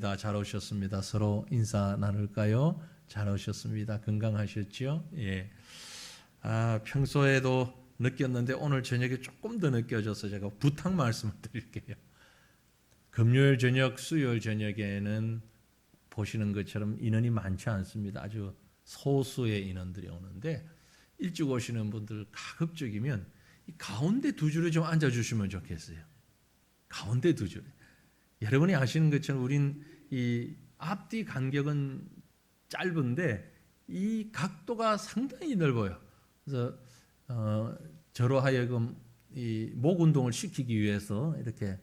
오셨습니다. 잘 오셨습니다. 서로 인사 나눌까요? 잘 오셨습니다. 건강하셨죠? 예. 평소에도 느꼈는데 오늘 저녁에 조금 더 느껴져서 제가 부탁 말씀을 드릴게요. 금요일 저녁, 수요일 저녁에는 보시는 것처럼 인원이 많지 않습니다. 아주 소수의 인원들이 오는데 일찍 오시는 분들 가급적이면 이 가운데 두 줄에 좀 앉아주시면 좋겠어요. 가운데 두 줄에. 여러분이 아시는 것처럼 우린 이 앞뒤 간격은 짧은데 이 각도가 상당히 넓어요. 그래서 저로 하여금 이 목 운동을 시키기 위해서 이렇게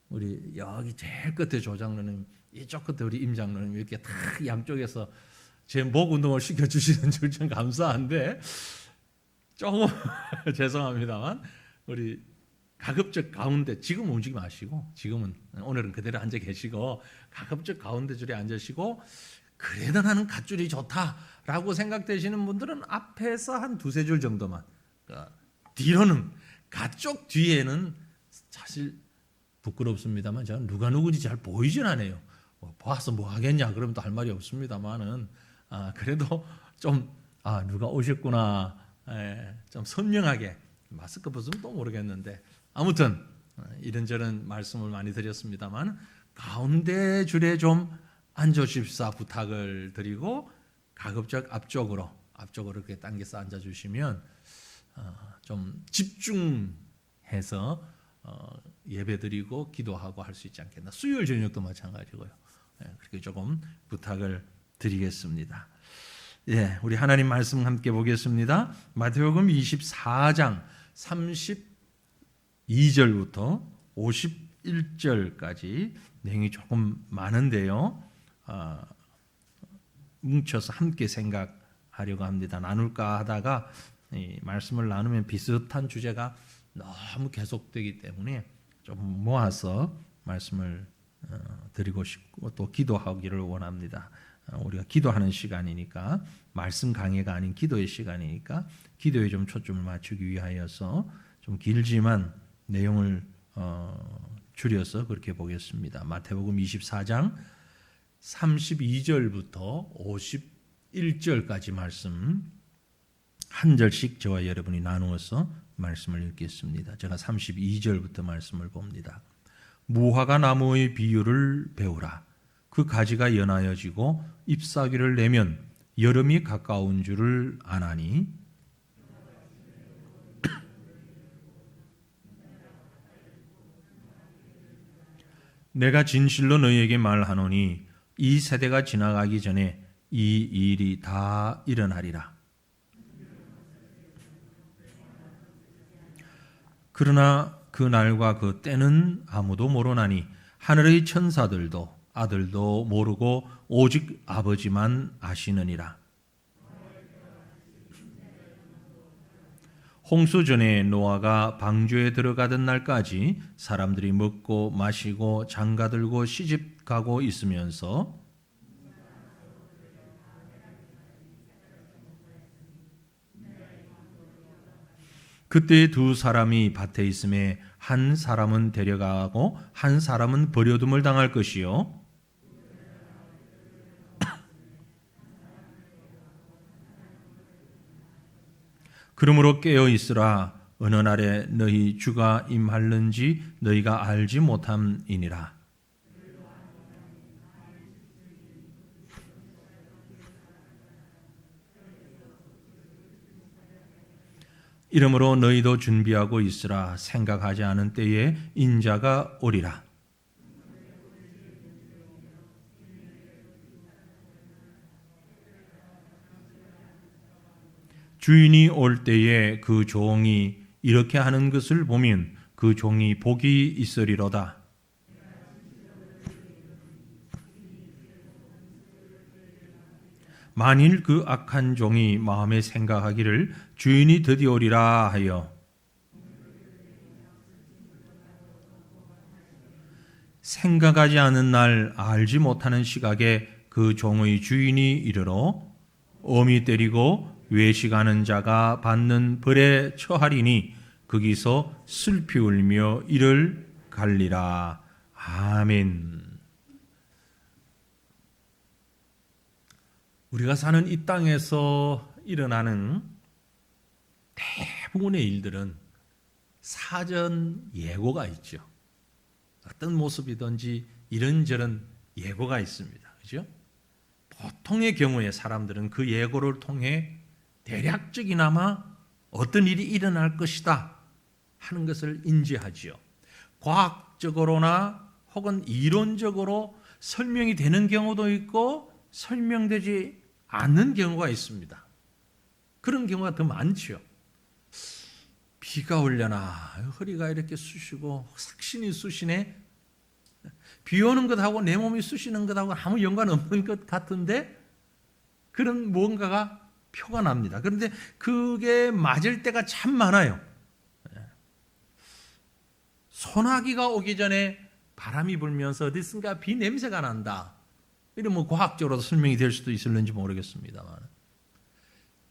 우리 여기 제일 끝에 조장로님, 이쪽 끝에 우리 임장로님 이렇게 다 양쪽에서 제 목 운동을 시켜주시는 줄 참 감사한데 조금 죄송합니다만 우리 가급적 가운데 지금 움직이지 마시고 지금은 오늘은 그대로 앉아 계시고 가급적 가운데 줄에 앉으시고 그래도 나는 갓줄이 좋다라고 생각되시는 분들은 앞에서 한 두세 줄 정도만 뒤로는 갓쪽 뒤에는 사실 부끄럽습니다만 제가 누가 누구인지 잘 보이진 않아요. 봐서 뭐 하겠냐 그러면 또 할 말이 없습니다만은 그래도 좀 누가 오셨구나 좀 선명하게 마스크 벗으면 또 모르겠는데 아무튼 이런저런 말씀을 많이 드렸습니다만 가운데 줄에 좀 앉으십사 부탁을 드리고 가급적 앞쪽으로 이렇게 당겨서 앉아주시면 좀 집중해서 예배드리고 기도하고 할 수 있지 않겠나. 수요일 저녁도 마찬가지고요. 그렇게 조금 부탁을 드리겠습니다. 예, 우리 하나님 말씀 함께 보겠습니다. 마태복음 24장 32절부터 51절까지 내용이 조금 많은데요. 뭉쳐서 함께 생각하려고 합니다. 나눌까 하다가 이 말씀을 나누면 비슷한 주제가 너무 계속되기 때문에 좀 모아서 말씀을 드리고 싶고 또 기도하기를 원합니다. 우리가 기도하는 시간이니까 말씀 강해가 아닌 기도의 시간이니까 기도에 좀 초점을 맞추기 위하여서 좀 길지만 내용을 줄여서 그렇게 보겠습니다. 마태복음 24장 32절부터 51절까지 말씀 한 절씩 저와 여러분이 나누어서 말씀을 읽겠습니다. 제가 32절부터 말씀을 봅니다. 무화과 나무의 비유를 배우라. 그 가지가 연하여지고 잎사귀를 내면 여름이 가까운 줄을 아나니 내가 진실로 너희에게 말하노니 이 세대가 지나가기 전에 이 일이 다 일어나리라. 그러나 그 날과 그 때는 아무도 모르나니 하늘의 천사들도 아들도 모르고 오직 아버지만 아시느니라. 홍수 전에 노아가 방주에 들어가던 날까지 사람들이 먹고 마시고 장가들고 시집가고 있으면서 그때 두 사람이 밭에 있음에 한 사람은 데려가고 한 사람은 버려둠을 당할 것이요 그러므로 깨어 있으라. 어느 날에 너희 주가 임할는지 너희가 알지 못함이니라. 이러므로 너희도 준비하고 있으라. 생각하지 않은 때에 인자가 오리라. 주인이 올 때에 그 종이 이렇게 하는 것을 보면 그 종이 복이 있으리로다. 만일 그 악한 종이 마음에 생각하기를 주인이 드디어 오리라 하여 생각하지 않은 날 알지 못하는 시각에 그 종의 주인이 이르러 엄히 때리고 외식하는 자가 받는 벌에 처하리니 거기서 슬피 울며 이를 갈리라. 아멘. 우리가 사는 이 땅에서 일어나는 대부분의 일들은 사전 예고가 있죠. 어떤 모습이든지 이런저런 예고가 있습니다. 그죠? 보통의 경우에 사람들은 그 예고를 통해 대략적이나마 어떤 일이 일어날 것이다 하는 것을 인지하지요. 과학적으로나 혹은 이론적으로 설명이 되는 경우도 있고 설명되지 않는 경우가 있습니다. 그런 경우가 더 많지요. 비가 오려나 허리가 이렇게 쑤시고 삭신이 쑤시네. 비 오는 것하고 내 몸이 쑤시는 것하고 아무 연관 없는 것 같은데 그런 무언가가 표가 납니다. 그런데 그게 맞을 때가 참 많아요. 소나기가 오기 전에 바람이 불면서 어디선가 비 냄새가 난다. 이러면 과학적으로 설명이 될 수도 있을는지 모르겠습니다만,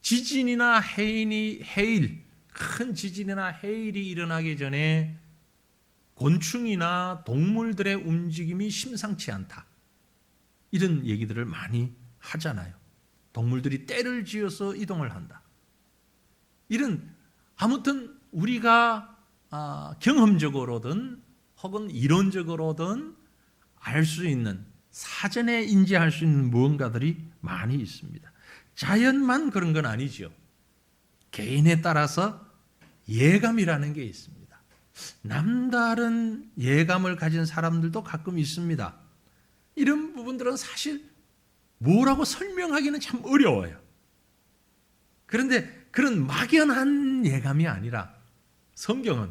지진이나 해일, 큰 지진이나 해일이 일어나기 전에 곤충이나 동물들의 움직임이 심상치 않다. 이런 얘기들을 많이 하잖아요. 동물들이 떼를 지어서 이동을 한다. 이런 아무튼 우리가 경험적으로든 혹은 이론적으로든 알 수 있는, 사전에 인지할 수 있는 무언가들이 많이 있습니다. 자연만 그런 건 아니죠. 개인에 따라서 예감이라는 게 있습니다. 남다른 예감을 가진 사람들도 가끔 있습니다. 이런 부분들은 사실 뭐라고 설명하기는 참 어려워요. 그런데 그런 막연한 예감이 아니라 성경은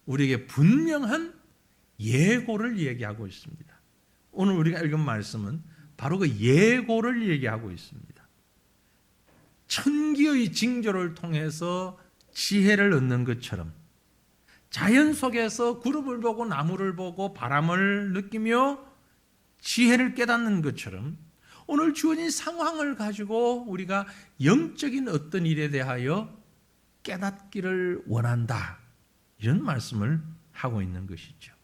우리에게 분명한 예고를 얘기하고 있습니다. 오늘 우리가 읽은 말씀은 바로 그 예고를 얘기하고 있습니다. 천기의 징조를 통해서 지혜를 얻는 것처럼 자연 속에서 구름을 보고 나무를 보고 바람을 느끼며 지혜를 깨닫는 것처럼 오늘 주어진 상황을 가지고 우리가 영적인 어떤 일에 대하여 깨닫기를 원한다. 이런 말씀을 하고 있는 것이죠.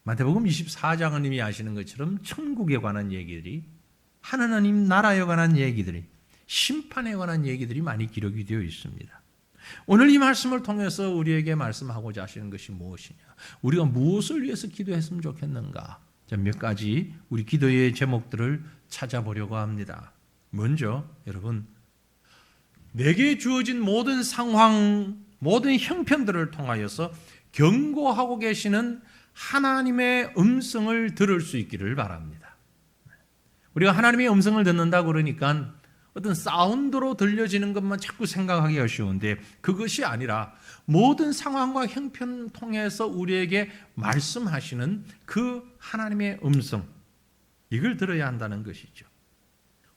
마태복음 24장은 이미 아시는 것처럼 천국에 관한 얘기들이, 하나님 나라에 관한 얘기들이, 심판에 관한 얘기들이 많이 기록이 되어 있습니다. 오늘 이 말씀을 통해서 우리에게 말씀하고자 하시는 것이 무엇이냐? 우리가 무엇을 위해서 기도했으면 좋겠는가? 몇 가지 우리 기도의 제목들을 찾아보려고 합니다. 먼저 여러분, 내게 주어진 모든 상황, 모든 형편들을 통하여서 경고하고 계시는 하나님의 음성을 들을 수 있기를 바랍니다. 우리가 하나님의 음성을 듣는다 그러니까 어떤 사운드로 들려지는 것만 자꾸 생각하기가 쉬운데 그것이 아니라 모든 상황과 형편 통해서 우리에게 말씀하시는 그 하나님의 음성, 이걸 들어야 한다는 것이죠.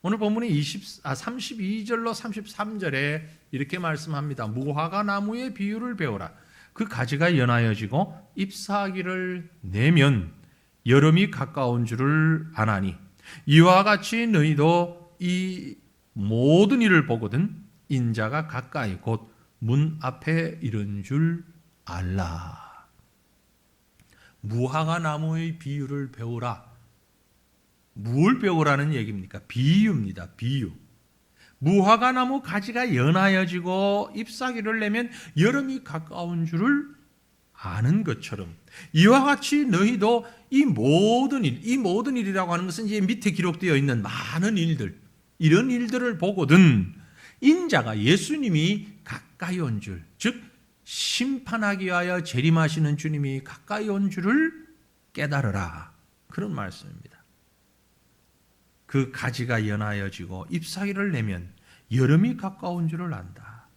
오늘 본문이 32절로 33절에 이렇게 말씀합니다. 무화과 나무의 비유를 배우라. 그 가지가 연하여지고 잎사귀를 내면 여름이 가까운 줄을 아나니 이와 같이 너희도 이 모든 일을 보거든 인자가 가까이 곧 문 앞에 이른 줄 알라. 무화과 나무의 비유를 배우라. 무엇을 배우라는 얘기입니까? 비유입니다. 비유. 무화과 나무 가지가 연하여지고 잎사귀를 내면 여름이 가까운 줄을 아는 것처럼 이와 같이 너희도 이 모든 일이라고 하는 것은 이제 밑에 기록되어 있는 많은 일들, 이런 일들을 보거든 인자가, 예수님이 가까이 온 줄, 즉 심판하기 위하여 재림하시는 주님이 가까이 온 줄을 깨달으라. 그런 말씀입니다. 그 가지가 연하여지고 잎사귀를 내면 여름이 가까운 줄을 안다.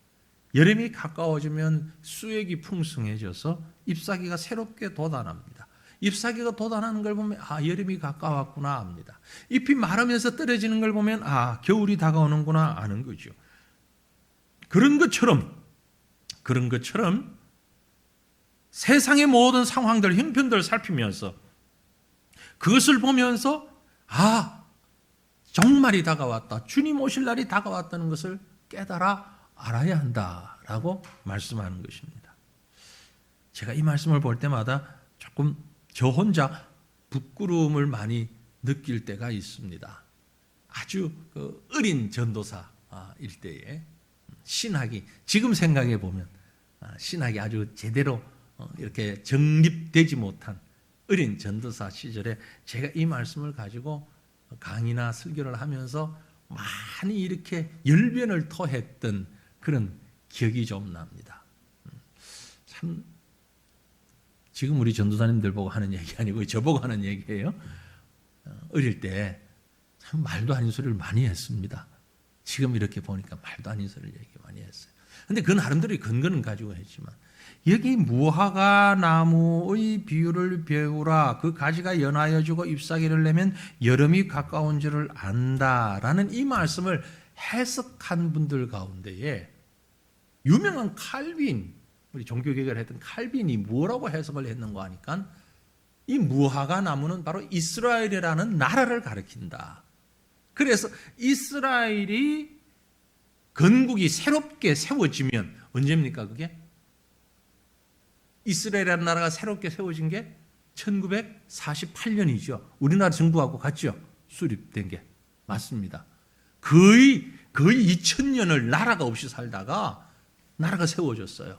여름이 가까워지면 수액이 풍성해져서 잎사귀가 새롭게 돋아납니다. 잎사귀가 돋아나는 걸 보면 여름이 가까웠구나 합니다. 잎이 마르면서 떨어지는 걸 보면 겨울이 다가오는구나 아는 거죠. 그런 것처럼 세상의 모든 상황들, 형편들을 살피면서 그것을 보면서 정말이 다가왔다, 주님 오실 날이 다가왔다는 것을 깨달아 알아야 한다라고 말씀하는 것입니다. 제가 이 말씀을 볼 때마다 조금 저 혼자 부끄러움을 많이 느낄 때가 있습니다. 아주 그 어린 전도사일 때에 신학이 지금 생각해 보면 신학이 아주 제대로 이렇게 정립되지 못한 어린 전도사 시절에 제가 이 말씀을 가지고 강의나 설교를 하면서 많이 이렇게 열변을 토했던 그런 기억이 좀 납니다. 참 지금 우리 전도사님들 보고 하는 얘기 아니고 저보고 하는 얘기예요. 어릴 때 참 말도 아닌 소리를 많이 했습니다. 지금 이렇게 보니까 말도 아닌 소리를 얘기 많이 했어요. 근데 그 나름대로 근거는 가지고 했지만 여기 무화과 나무의 비유를 배우라. 그 가지가 연하여지고 잎사귀를 내면 여름이 가까운 줄을 안다라는 이 말씀을 해석한 분들 가운데에 유명한 칼빈, 우리 종교개혁을 했던 칼빈이 뭐라고 해석을 했는가 하니까 이 무화과 나무는 바로 이스라엘이라는 나라를 가리킨다. 그래서 이스라엘이 건국이 새롭게 세워지면 언제입니까 그게? 이스라엘이라는 나라가 새롭게 세워진 게 1948년이죠. 우리나라 정부하고 같죠? 수립된 게. 맞습니다. 거의 2000년을 나라가 없이 살다가 나라가 세워졌어요.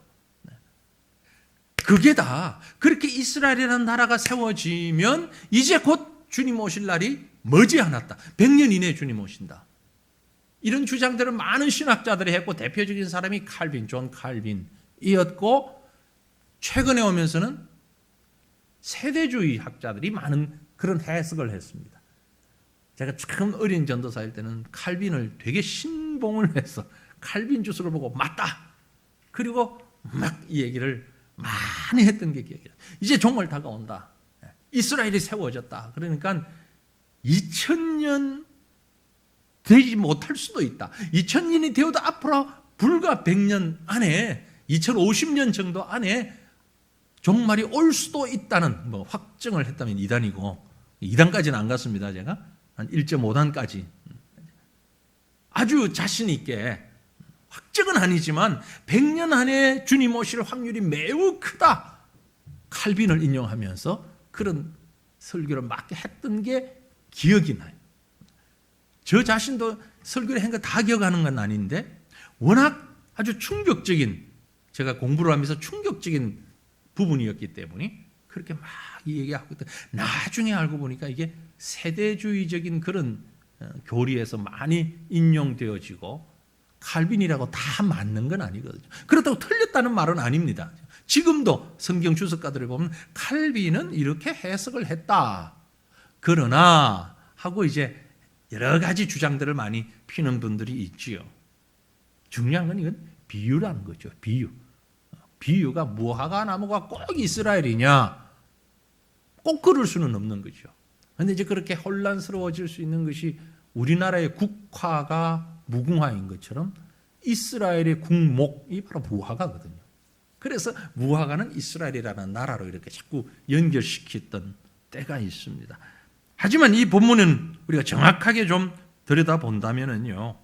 그게 다 그렇게 이스라엘이라는 나라가 세워지면 이제 곧 주님 오실 날이 머지않았다. 100년 이내에 주님 오신다. 이런 주장들을 많은 신학자들이 했고 대표적인 사람이 칼빈, 존 칼빈이었고 최근에 오면서는 세대주의 학자들이 많은 그런 해석을 했습니다. 제가 참 어린 전도사일 때는 칼빈을 되게 신봉을 해서 칼빈 주석을 보고 맞다. 그리고 막 이 얘기를 많이 했던 게 기억이 나요. 이제 종말 다가온다. 이스라엘이 세워졌다. 그러니까 2000년 되지 못할 수도 있다. 2000년이 되어도 앞으로 불과 100년 안에 2050년 정도 안에 종말이 올 수도 있다는 확정을 했다면 2단이고 2단까지는 안 갔습니다. 제가 한 1.5단까지 아주 자신 있게 확정은 아니지만 100년 안에 주님 오실 확률이 매우 크다. 칼빈을 인용하면서 그런 설교를 막 했던 게 기억이 나요. 저 자신도 설교를 한 거 다 기억하는 건 아닌데 워낙 아주 충격적인 제가 공부를 하면서 충격적인 부분이었기 때문에 그렇게 막 얘기하고 있던 나중에 알고 보니까 이게 세대주의적인 그런 교리에서 많이 인용되어지고 칼빈이라고 다 맞는 건 아니거든요. 그렇다고 틀렸다는 말은 아닙니다. 지금도 성경 주석가들을 보면 칼빈은 이렇게 해석을 했다. 그러나 하고 이제 여러 가지 주장들을 많이 피는 분들이 있지요. 중요한 건 이건 비유라는 거죠. 비유. 비유가 무화과 나무가 꼭 이스라엘이냐? 꼭 그럴 수는 없는 거죠. 그런데 이제 그렇게 혼란스러워질 수 있는 것이 우리나라의 국화가 무궁화인 것처럼 이스라엘의 국목이 바로 무화과거든요. 그래서 무화과는 이스라엘이라는 나라로 이렇게 자꾸 연결시켰던 때가 있습니다. 하지만 이 본문은 우리가 정확하게 좀 들여다본다면요.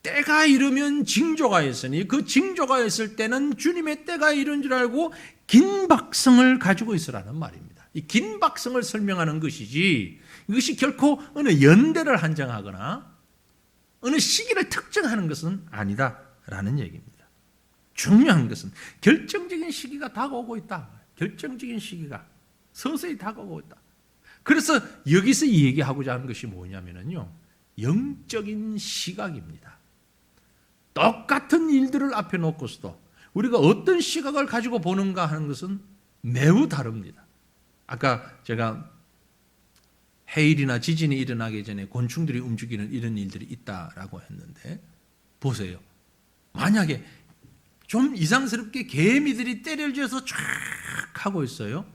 때가 이르면 징조가 있으니 그 징조가 있을 때는 주님의 때가 이른 줄 알고 긴 박성을 가지고 있으라는 말입니다. 이 긴 박성을 설명하는 것이지 이것이 결코 어느 연대를 한정하거나 어느 시기를 특정하는 것은 아니다라는 얘기입니다. 중요한 것은 결정적인 시기가 다가오고 있다. 결정적인 시기가 서서히 다가오고 있다. 그래서 여기서 이 얘기하고자 하는 것이 뭐냐면요. 영적인 시각입니다. 똑같은 일들을 앞에 놓고서도 우리가 어떤 시각을 가지고 보는가 하는 것은 매우 다릅니다. 아까 제가 해일이나 지진이 일어나기 전에 곤충들이 움직이는 이런 일들이 있다라고 했는데 보세요. 만약에 좀 이상스럽게 개미들이 때를 지어서 쫙 하고 있어요.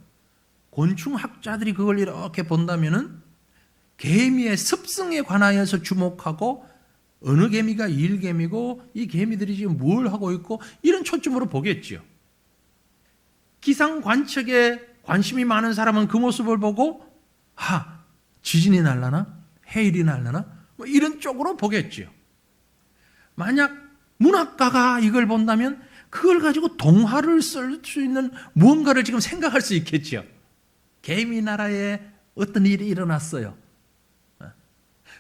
곤충학자들이 그걸 이렇게 본다면은 개미의 습성에 관하여서 주목하고 어느 개미가 일개미고 이 개미들이 지금 뭘 하고 있고 이런 초점으로 보겠죠. 기상 관측에 관심이 많은 사람은 그 모습을 보고 지진이 날라나? 해일이 날라나? 뭐 이런 쪽으로 보겠죠. 만약 문학가가 이걸 본다면 그걸 가지고 동화를 쓸 수 있는 무언가를 지금 생각할 수 있겠죠. 개미 나라에 어떤 일이 일어났어요.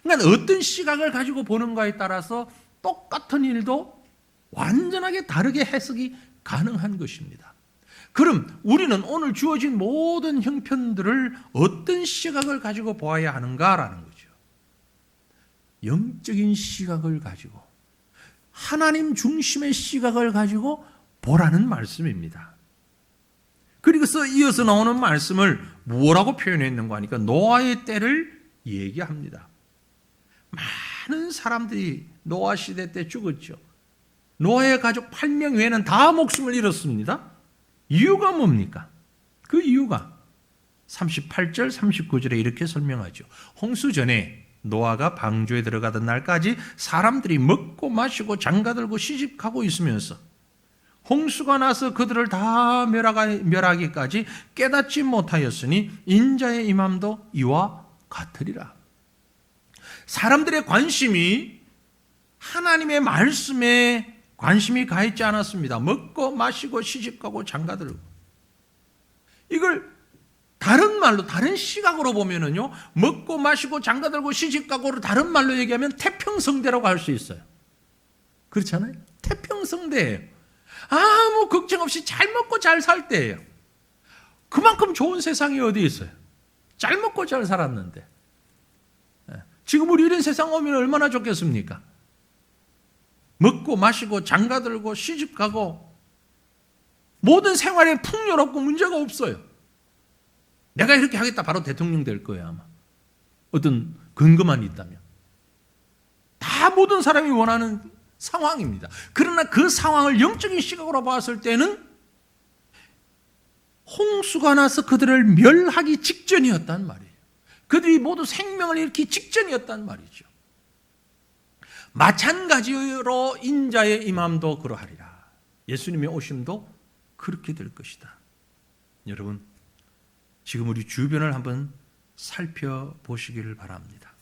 그러니까 어떤 시각을 가지고 보는가에 따라서 똑같은 일도 완전하게 다르게 해석이 가능한 것입니다. 그럼 우리는 오늘 주어진 모든 형편들을 어떤 시각을 가지고 보아야 하는가라는 거죠. 영적인 시각을 가지고, 하나님 중심의 시각을 가지고 보라는 말씀입니다. 그리고서 이어서 나오는 말씀을 뭐라고 표현했는가 하니까 노아의 때를 얘기합니다. 많은 사람들이 노아 시대 때 죽었죠. 노아의 가족 8명 외에는 다 목숨을 잃었습니다. 이유가 뭡니까? 그 이유가 38절 39절에 이렇게 설명하죠. 홍수 전에 노아가 방주에 들어가던 날까지 사람들이 먹고 마시고 장가들고 시집가고 있으면서 홍수가 나서 그들을 다 멸하기까지 깨닫지 못하였으니 인자의 임함도 이와 같으리라. 사람들의 관심이 하나님의 말씀에 관심이 가 있지 않았습니다. 먹고 마시고 시집가고 장가들고. 이걸 다른 말로, 다른 시각으로 보면은요, 먹고 마시고 장가들고 시집가고를 다른 말로 얘기하면 태평성대라고 할 수 있어요. 그렇잖아요? 태평성대예요. 아무 걱정 없이 잘 먹고 잘 살 때예요. 그만큼 좋은 세상이 어디 있어요? 잘 먹고 잘 살았는데. 지금 우리 이런 세상 오면 얼마나 좋겠습니까? 먹고 마시고 장가들고 시집가고 모든 생활에 풍요롭고 문제가 없어요. 내가 이렇게 하겠다 바로 대통령 될 거예요 아마. 어떤 근거만 있다면. 다 모든 사람이 원하는 상황입니다. 그러나 그 상황을 영적인 시각으로 봤을 때는 홍수가 나서 그들을 멸하기 직전이었단 말이에요. 그들이 모두 생명을 잃기 직전이었단 말이죠. 마찬가지로 인자의 임함도 그러하리라. 예수님의 오심도 그렇게 될 것이다. 여러분, 지금 우리 주변을 한번 살펴보시기를 바랍니다.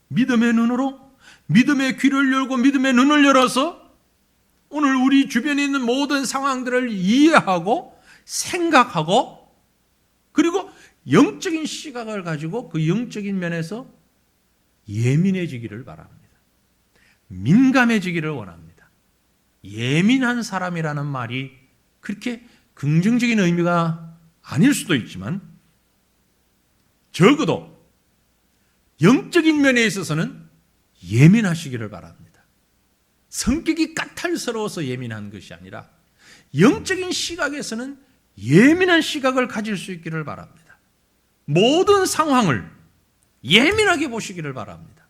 믿음의 눈으로, 믿음의 귀를 열고 믿음의 눈을 열어서 오늘 우리 주변에 있는 모든 상황들을 이해하고 생각하고 그리고 영적인 시각을 가지고 그 영적인 면에서 예민해지기를 바랍니다. 민감해지기를 원합니다. 예민한 사람이라는 말이 그렇게 긍정적인 의미가 아닐 수도 있지만 적어도 영적인 면에 있어서는 예민하시기를 바랍니다. 성격이 까탈스러워서 예민한 것이 아니라 영적인 시각에서는 예민한 시각을 가질 수 있기를 바랍니다. 모든 상황을 예민하게 보시기를 바랍니다.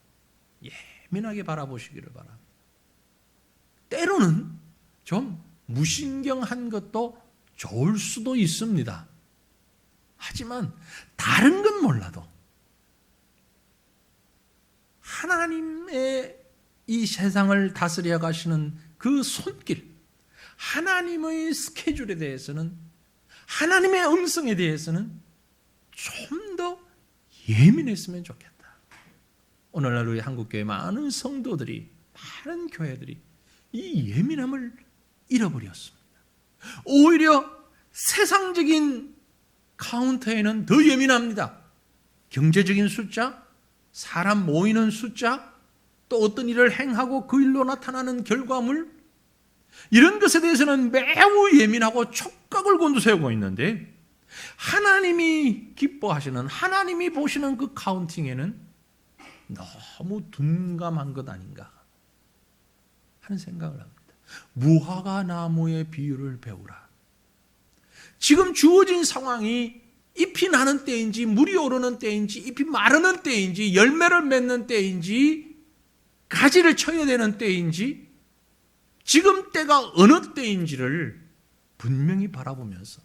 예민하게 바라보시기를 바랍니다. 때로는 좀 무신경한 것도 좋을 수도 있습니다. 하지만 다른 건 몰라도 하나님의 이 세상을 다스려 가시는 그 손길, 하나님의 스케줄에 대해서는, 하나님의 음성에 대해서는 좀 더 예민했으면 좋겠다. 오늘날 우리 한국교회 많은 성도들이, 많은 교회들이 이 예민함을 잃어버렸습니다. 오히려 세상적인 카운터에는 더 예민합니다. 경제적인 숫자, 사람 모이는 숫자, 또 어떤 일을 행하고 그 일로 나타나는 결과물, 이런 것에 대해서는 매우 예민하고 촉각을 곤두세우고 있는데 하나님이 기뻐하시는, 하나님이 보시는 그 카운팅에는 너무 둔감한 것 아닌가 하는 생각을 합니다. 무화과 나무의 비유를 배우라. 지금 주어진 상황이 잎이 나는 때인지 물이 오르는 때인지 잎이 마르는 때인지 열매를 맺는 때인지 가지를 쳐야 되는 때인지 지금 때가 어느 때인지를 분명히 바라보면서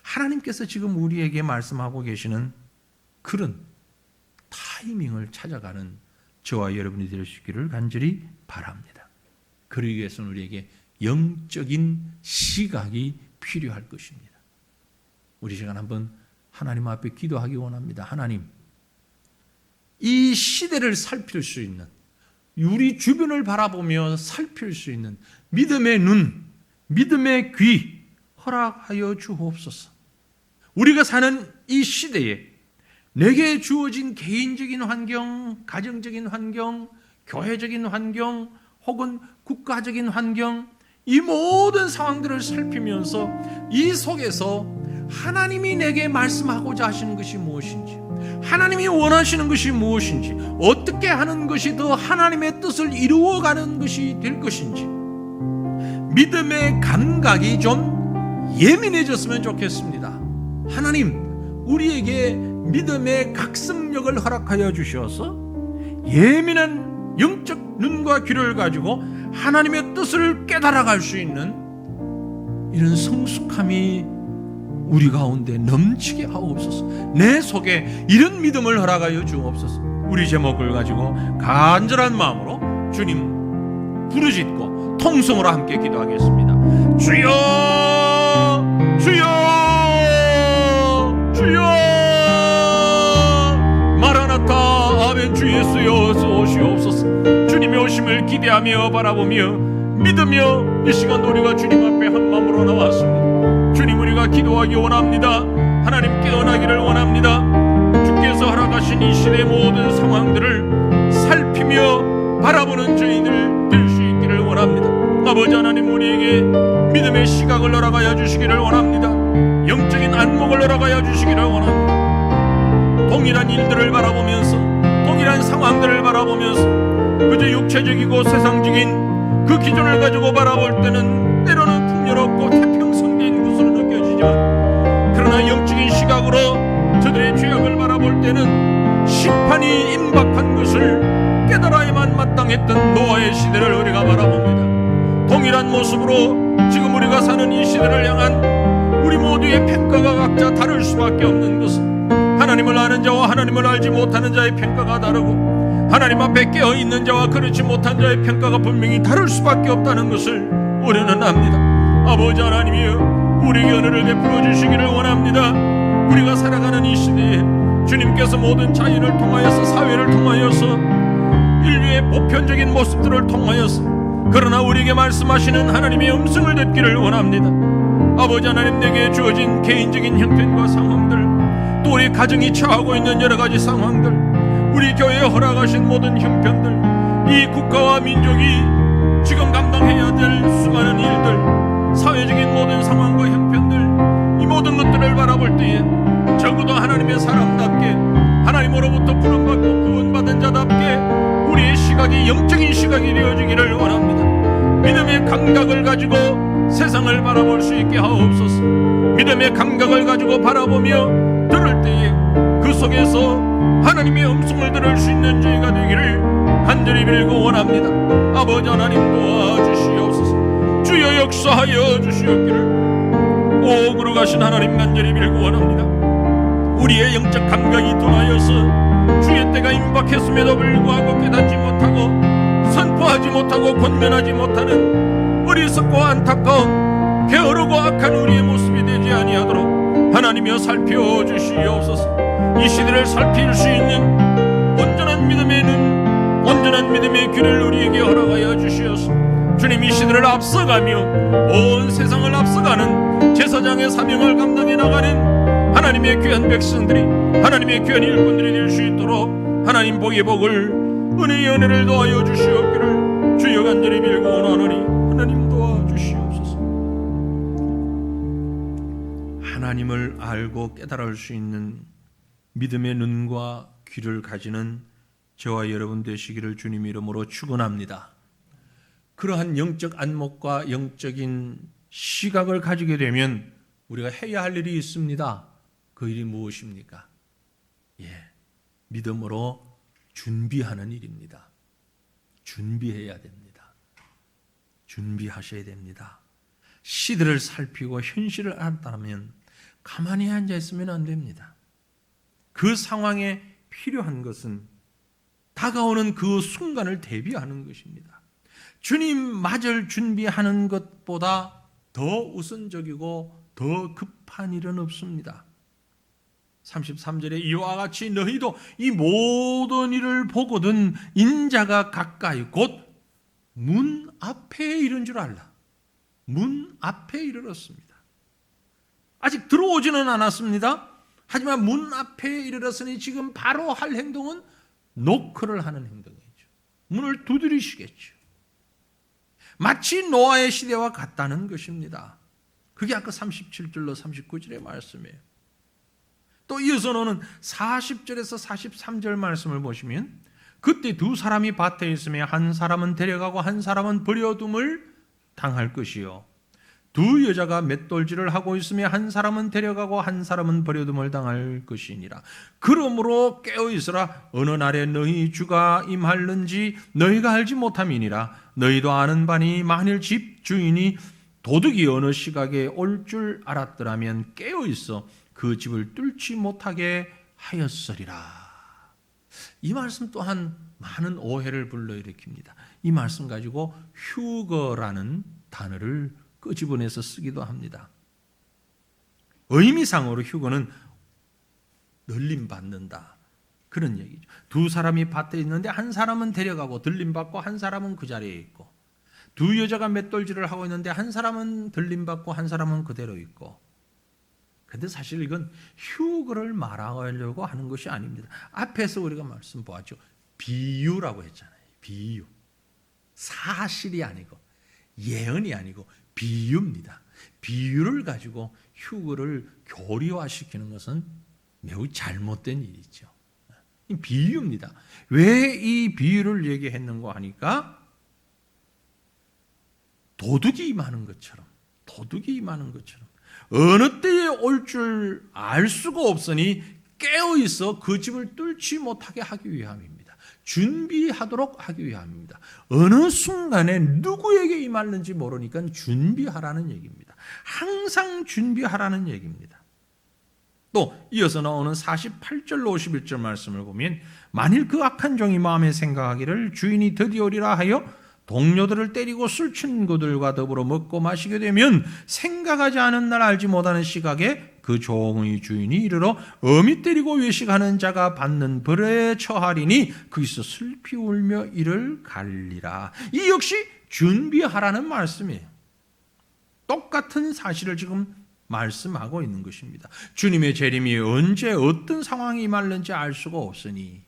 하나님께서 지금 우리에게 말씀하고 계시는 그런 타이밍을 찾아가는 저와 여러분이 될 수 있기를 간절히 바랍니다. 그러기 위해서는 우리에게 영적인 시각이 필요할 것입니다. 우리 시간 한번 하나님 앞에 기도하기 원합니다. 하나님, 이 시대를 살필 수 있는, 우리 주변을 바라보며 살필 수 있는 믿음의 눈, 믿음의 귀 허락하여 주옵소서. 우리가 사는 이 시대에 내게 주어진 개인적인 환경, 가정적인 환경, 교회적인 환경, 혹은 국가적인 환경, 이 모든 상황들을 살피면서 이 속에서 하나님이 내게 말씀하고자 하시는 것이 무엇인지, 하나님이 원하시는 것이 무엇인지, 어떻게 하는 것이 더 하나님의 뜻을 이루어가는 것이 될 것인지, 믿음의 감각이 좀 예민해졌으면 좋겠습니다. 하나님, 우리에게 믿음의 각성력을 허락하여 주셔서 예민한 영적 눈과 귀를 가지고 하나님의 뜻을 깨달아갈 수 있는 이런 성숙함이 우리 가운데 넘치게 하옵소서. 내 속에 이런 믿음을 허락하여 주옵소서. 우리 제목을 가지고 간절한 마음으로 주님 부르짖고 통성으로 함께 기도하겠습니다. 주여, 주여, 주여, 마라나타, 아멘. 주 예수여, 어서 오시옵소서. 주님의 오심을 기대하며 바라보며 믿으며 이 시간 우리가 주님 앞에 한 마음으로 나왔습니다. 주님, 우리가 기도하기 원합니다. 하나님 깨어나기를 원합니다. 주께서 허락하신 이 시대의 모든 상황들을 살피며 바라보는 저희들 될 수 있기를 원합니다. 아버지 하나님, 우리에게 믿음의 시각을 허락하여 주시기를 원합니다. 영적인 안목을 허락하여 주시기를 원합니다. 동일한 일들을 바라보면서, 동일한 상황들을 바라보면서 그저 육체적이고 세상적인 그 기준을 가지고 바라볼 때는 때로는 풍요롭고 태평성대인 것으로 느껴지죠. 그러나 영적인 시각으로 저들의 죄악을 바라볼 때는 심판이 임박한 것을 깨달아야만 마땅했던 노아의 시대를 우리가 바라봅니다. 동일한 모습으로 지금 우리가 사는 이 시대를 향한 우리 모두의 평가가 각자 다를 수밖에 없는 것은, 하나님을 아는 자와 하나님을 알지 못하는 자의 평가가 다르고, 하나님 앞에 깨어있는 자와 그렇지 못한 자의 평가가 분명히 다를 수밖에 없다는 것을 우리는 압니다. 아버지 하나님이여, 우리에게 은혜를 베풀어 주시기를 원합니다. 우리가 살아가는 이 시대에 주님께서 모든 자연을 통하여서, 사회를 통하여서, 인류의 보편적인 모습들을 통하여서, 그러나 우리에게 말씀하시는 하나님의 음성을 듣기를 원합니다. 아버지 하나님, 내게 주어진 개인적인 형편과 상황들, 또 우리 가정이 처하고 있는 여러 가지 상황들, 우리 교회에 허락하신 모든 형편들, 이 국가와 민족이 지금 감당해야 될 수많은 일들, 사회적인 모든 상황과 형편들, 이 모든 것들을 바라볼 때에 적어도 하나님의 사람답게, 하나님으로부터 부름받고 구원받은 자답게 우리의 시각이 영적인 시각이 되어지기를 원합니다. 믿음의 감각을 가지고 세상을 바라볼 수 있게 하옵소서. 믿음의 감각을 가지고 바라보며 들을 때에 그 속에서 하나님의 음성을 들을 수 있는 저희가 되기를 간절히 빌고 원합니다. 아버지 하나님, 도와주시옵소서. 주여 역사하여 주시옵기를 오 걸어가신 하나님 간절히 빌고 원합니다. 우리의 영적 감각이 둔하여서 주의 때가 임박했음에도 불구하고 깨닫지 못하고 선포하지 못하고 권면하지 못하는 어리석고 안타까운 게으르고 악한 우리의 모습이 되지 아니하도록 하나님이여 살펴주시옵소서. 이 시대를 살필 수 있는 온전한 믿음의 눈, 온전한 믿음의 귀를 우리에게 허락하여 주시옵소서. 주님, 이 시대를 앞서가며 온 세상을 앞서가는 제사장의 사명을 감당해 나가는 하나님의 귀한 백성들이, 하나님의 귀한 일꾼들이 될 수 있도록 하나님 복의 복을, 은혜의 은혜를 도와여 주시옵기를 주여 간절히 빌고 원하노니 하나님 도와주시옵소서. 하나님을 알고 깨달을 수 있는 믿음의 눈과 귀를 가지는 저와 여러분 되시기를 주님 이름으로 축원합니다. 그러한 영적 안목과 영적인 시각을 가지게 되면 우리가 해야 할 일이 있습니다. 그 일이 무엇입니까? 믿음으로 준비하는 일입니다. 준비해야 됩니다. 준비하셔야 됩니다. 시대를 살피고 현실을 알았다면 가만히 앉아 있으면 안 됩니다. 그 상황에 필요한 것은 다가오는 그 순간을 대비하는 것입니다. 주님 맞을 준비하는 것보다 더 우선적이고 더 급한 일은 없습니다. 33절에 이와 같이 너희도 이 모든 일을 보거든 인자가 가까이 곧 문 앞에 이른 줄 알라. 문 앞에 이르렀습니다. 아직 들어오지는 않았습니다. 하지만 문 앞에 이르렀으니 지금 바로 할 행동은 노크를 하는 행동이죠. 문을 두드리시겠죠. 마치 노아의 시대와 같다는 것입니다. 그게 아까 37절로 39절의 말씀이에요. 또 이어서는 40절에서 43절 말씀을 보시면 그때 두 사람이 밭에 있으며 한 사람은 데려가고 한 사람은 버려둠을 당할 것이요 두 여자가 맷돌질을 하고 있으며 한 사람은 데려가고 한 사람은 버려둠을 당할 것이니라. 그러므로 깨어있으라. 어느 날에 너희 주가 임할는지 너희가 알지 못함이니라. 너희도 아는 바니 만일 집 주인이 도둑이 어느 시각에 올 줄 알았더라면 깨어있어 그 집을 뚫지 못하게 하였으리라. 이 말씀 또한 많은 오해를 불러일으킵니다. 이 말씀 가지고 휴거라는 단어를 끄집어내서 쓰기도 합니다. 의미상으로 휴거는 늘림받는다 그런 얘기죠. 두 사람이 밭에 있는데 한 사람은 데려가고 들림받고 한 사람은 그 자리에 있고, 두 여자가 맷돌질을 하고 있는데 한 사람은 들림받고 한 사람은 그대로 있고. 그런데 사실 이건 휴거를 말하려고 하는 것이 아닙니다. 앞에서 우리가 말씀 보았죠. 비유라고 했잖아요. 비유. 사실이 아니고 예언이 아니고 비유입니다. 비유를 가지고 휴거를 교리화시키는 것은 매우 잘못된 일이죠. 비유입니다. 왜 이 비유를 얘기했는가 하니까 도둑이 임하는 것처럼 어느 때에 올 줄 알 수가 없으니 깨어있어 그 집을 뚫지 못하게 하기 위함입니다. 준비하도록 하기 위함입니다. 어느 순간에 누구에게 임하는지 모르니까 준비하라는 얘기입니다. 항상 준비하라는 얘기입니다. 또 이어서 나오는 48절로 51절 말씀을 보면 만일 그 악한 종이 마음에 생각하기를 주인이 드디어 오리라 하여 동료들을 때리고 술 친구들과 더불어 먹고 마시게 되면 생각하지 않은 날 알지 못하는 시각에 그 종의 주인이 이르러 어미 때리고 외식하는 자가 받는 벌에 처하리니 거기서 슬피 울며 이를 갈리라. 이 역시 준비하라는 말씀이에요. 똑같은 사실을 지금 말씀하고 있는 것입니다. 주님의 재림이 언제 어떤 상황이 임할는지 알 수가 없으니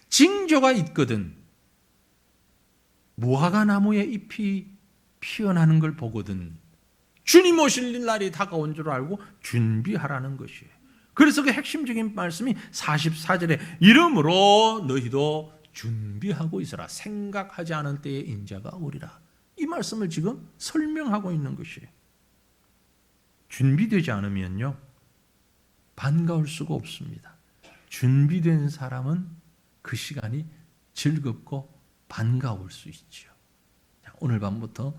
징조가 있거든 무화과 나무의 잎이 피어나는 걸 보거든 주님 오실 날이 다가온 줄 알고 준비하라는 것이에요. 그래서 그 핵심적인 말씀이 44절에 이러므로 너희도 준비하고 있어라. 생각하지 않은 때에 인자가 오리라. 이 말씀을 지금 설명하고 있는 것이에요. 준비되지 않으면요 반가울 수가 없습니다. 준비된 사람은 그 시간이 즐겁고 반가울 수 있죠. 오늘 밤부터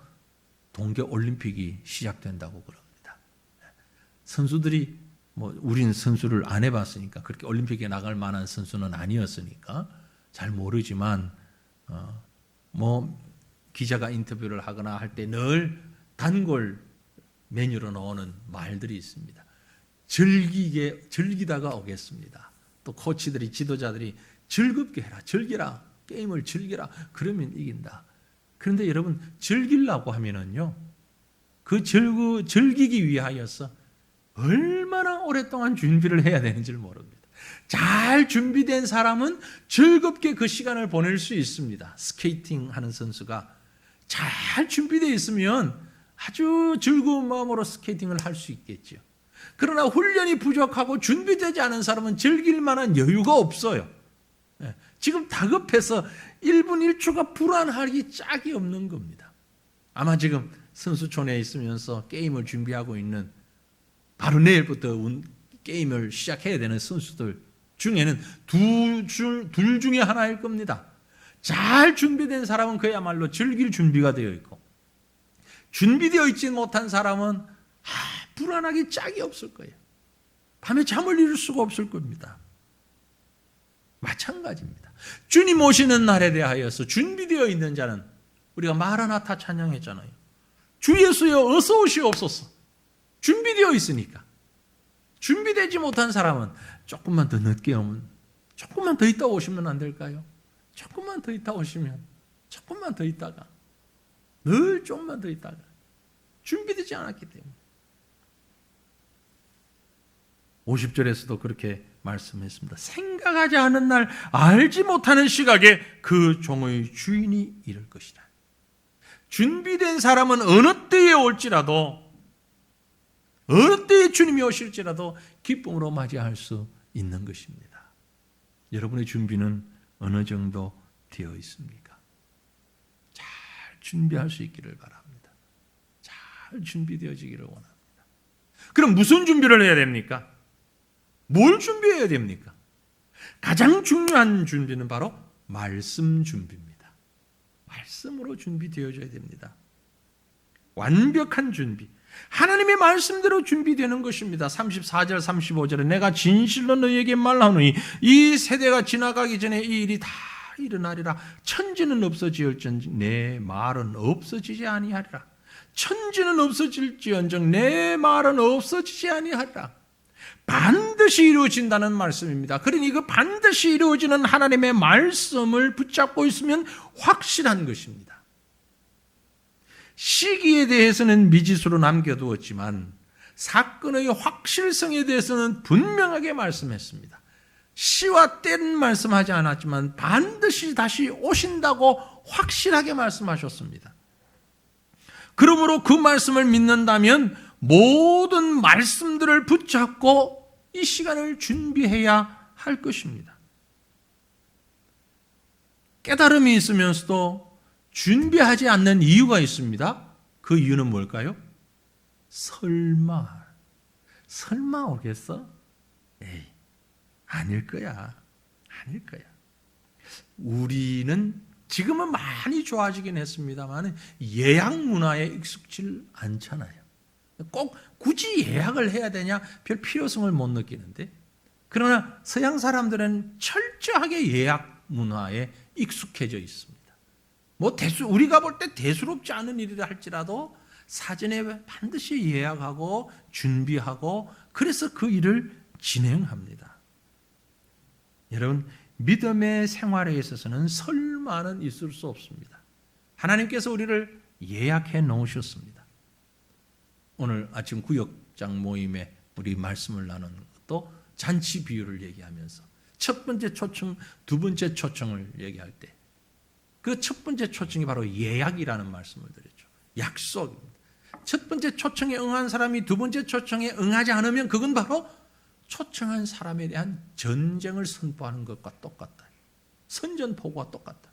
동계올림픽이 시작된다고 그럽니다. 선수들이 우린 선수를 안 해봤으니까 그렇게 올림픽에 나갈 만한 선수는 아니었으니까 잘 모르지만 기자가 인터뷰를 하거나 할 때 늘 단골 메뉴로 나오는 말들이 있습니다. 즐기다가 오겠습니다. 또 코치들이 지도자들이 즐겁게 해라, 즐기라, 게임을 즐기라. 그러면 이긴다. 그런데 여러분 즐기려고 하면은요 그 즐기기 위하여서 얼마나 오랫동안 준비를 해야 되는지를 모릅니다. 잘 준비된 사람은 즐겁게 그 시간을 보낼 수 있습니다. 스케이팅 하는 선수가 잘 준비되어 있으면 아주 즐거운 마음으로 스케이팅을 할 수 있겠죠. 그러나 훈련이 부족하고 준비되지 않은 사람은 즐길 만한 여유가 없어요. 지금 다급해서 1분 1초가 불안하기 짝이 없는 겁니다. 아마 지금 선수촌에 있으면서 게임을 준비하고 있는 바로 내일부터 게임을 시작해야 되는 선수들 중에는 둘 중에 하나일 겁니다. 잘 준비된 사람은 그야말로 즐길 준비가 되어 있고 준비되어 있지 못한 사람은 불안하기 짝이 없을 거예요. 밤에 잠을 이룰 수가 없을 겁니다. 마찬가지입니다. 주님 오시는 날에 대하여서 준비되어 있는 자는 우리가 마라나타 찬양했잖아요. 주 예수여 어서 오시옵소서. 준비되어 있으니까. 준비되지 못한 사람은 조금만 더 늦게 오면 조금만 더 있다 오시면 안 될까요? 조금만 더 있다 오시면 조금만 더 있다가 늘 조금만 더 있다가 준비되지 않았기 때문에 50절에서도 그렇게 말씀했습니다. 생각하지 않은 날, 알지 못하는 시각에 그 종의 주인이 이를 것이다. 준비된 사람은 어느 때에 올지라도, 어느 때에 주님이 오실지라도 기쁨으로 맞이할 수 있는 것입니다. 여러분의 준비는 어느 정도 되어 있습니까? 잘 준비할 수 있기를 바랍니다. 잘 준비되어지기를 원합니다. 그럼 무슨 준비를 해야 됩니까? 뭘 준비해야 됩니까? 가장 중요한 준비는 바로 말씀 준비입니다. 말씀으로 준비되어져야 됩니다. 완벽한 준비. 하나님의 말씀대로 준비되는 것입니다. 34절 35절에 내가 진실로 너희에게 말하노니 이 세대가 지나가기 전에 이 일이 다 일어나리라. 천지는 없어질지언정 내 말은 없어지지 아니하리라. 천지는 없어질지언정 내 말은 없어지지 아니하리라. 반드시 이루어진다는 말씀입니다. 그러니 그 반드시 이루어지는 하나님의 말씀을 붙잡고 있으면 확실한 것입니다. 시기에 대해서는 미지수로 남겨두었지만 사건의 확실성에 대해서는 분명하게 말씀했습니다. 시와 때는 말씀하지 않았지만 반드시 다시 오신다고 확실하게 말씀하셨습니다. 그러므로 그 말씀을 믿는다면 모든 말씀들을 붙잡고 이 시간을 준비해야 할 것입니다. 깨달음이 있으면서도 준비하지 않는 이유가 있습니다. 그 이유는 뭘까요? 설마 오겠어? 에이, 아닐 거야. 우리는 지금은 많이 좋아지긴 했습니다만 예약 문화에 익숙지 않잖아요. 꼭 굳이 예약을 해야 되냐 별 필요성을 못 느끼는데, 그러나 서양 사람들은 철저하게 예약 문화에 익숙해져 있습니다. 우리가 볼 때 대수롭지 않은 일이라 할지라도 사전에 반드시 예약하고 준비하고 그래서 그 일을 진행합니다. 여러분, 믿음의 생활에 있어서는 설마는 있을 수 없습니다. 하나님께서 우리를 예약해 놓으셨습니다. 오늘 아침 구역장 모임에 우리 말씀을 나누는 것도 잔치 비유를 얘기하면서 첫 번째 초청, 두 번째 초청을 얘기할 때 그 첫 번째 초청이 바로 예약이라는 말씀을 드렸죠. 약속입니다. 첫 번째 초청에 응한 사람이 두 번째 초청에 응하지 않으면 그건 바로 초청한 사람에 대한 전쟁을 선포하는 것과 똑같다. 선전포고와 똑같다.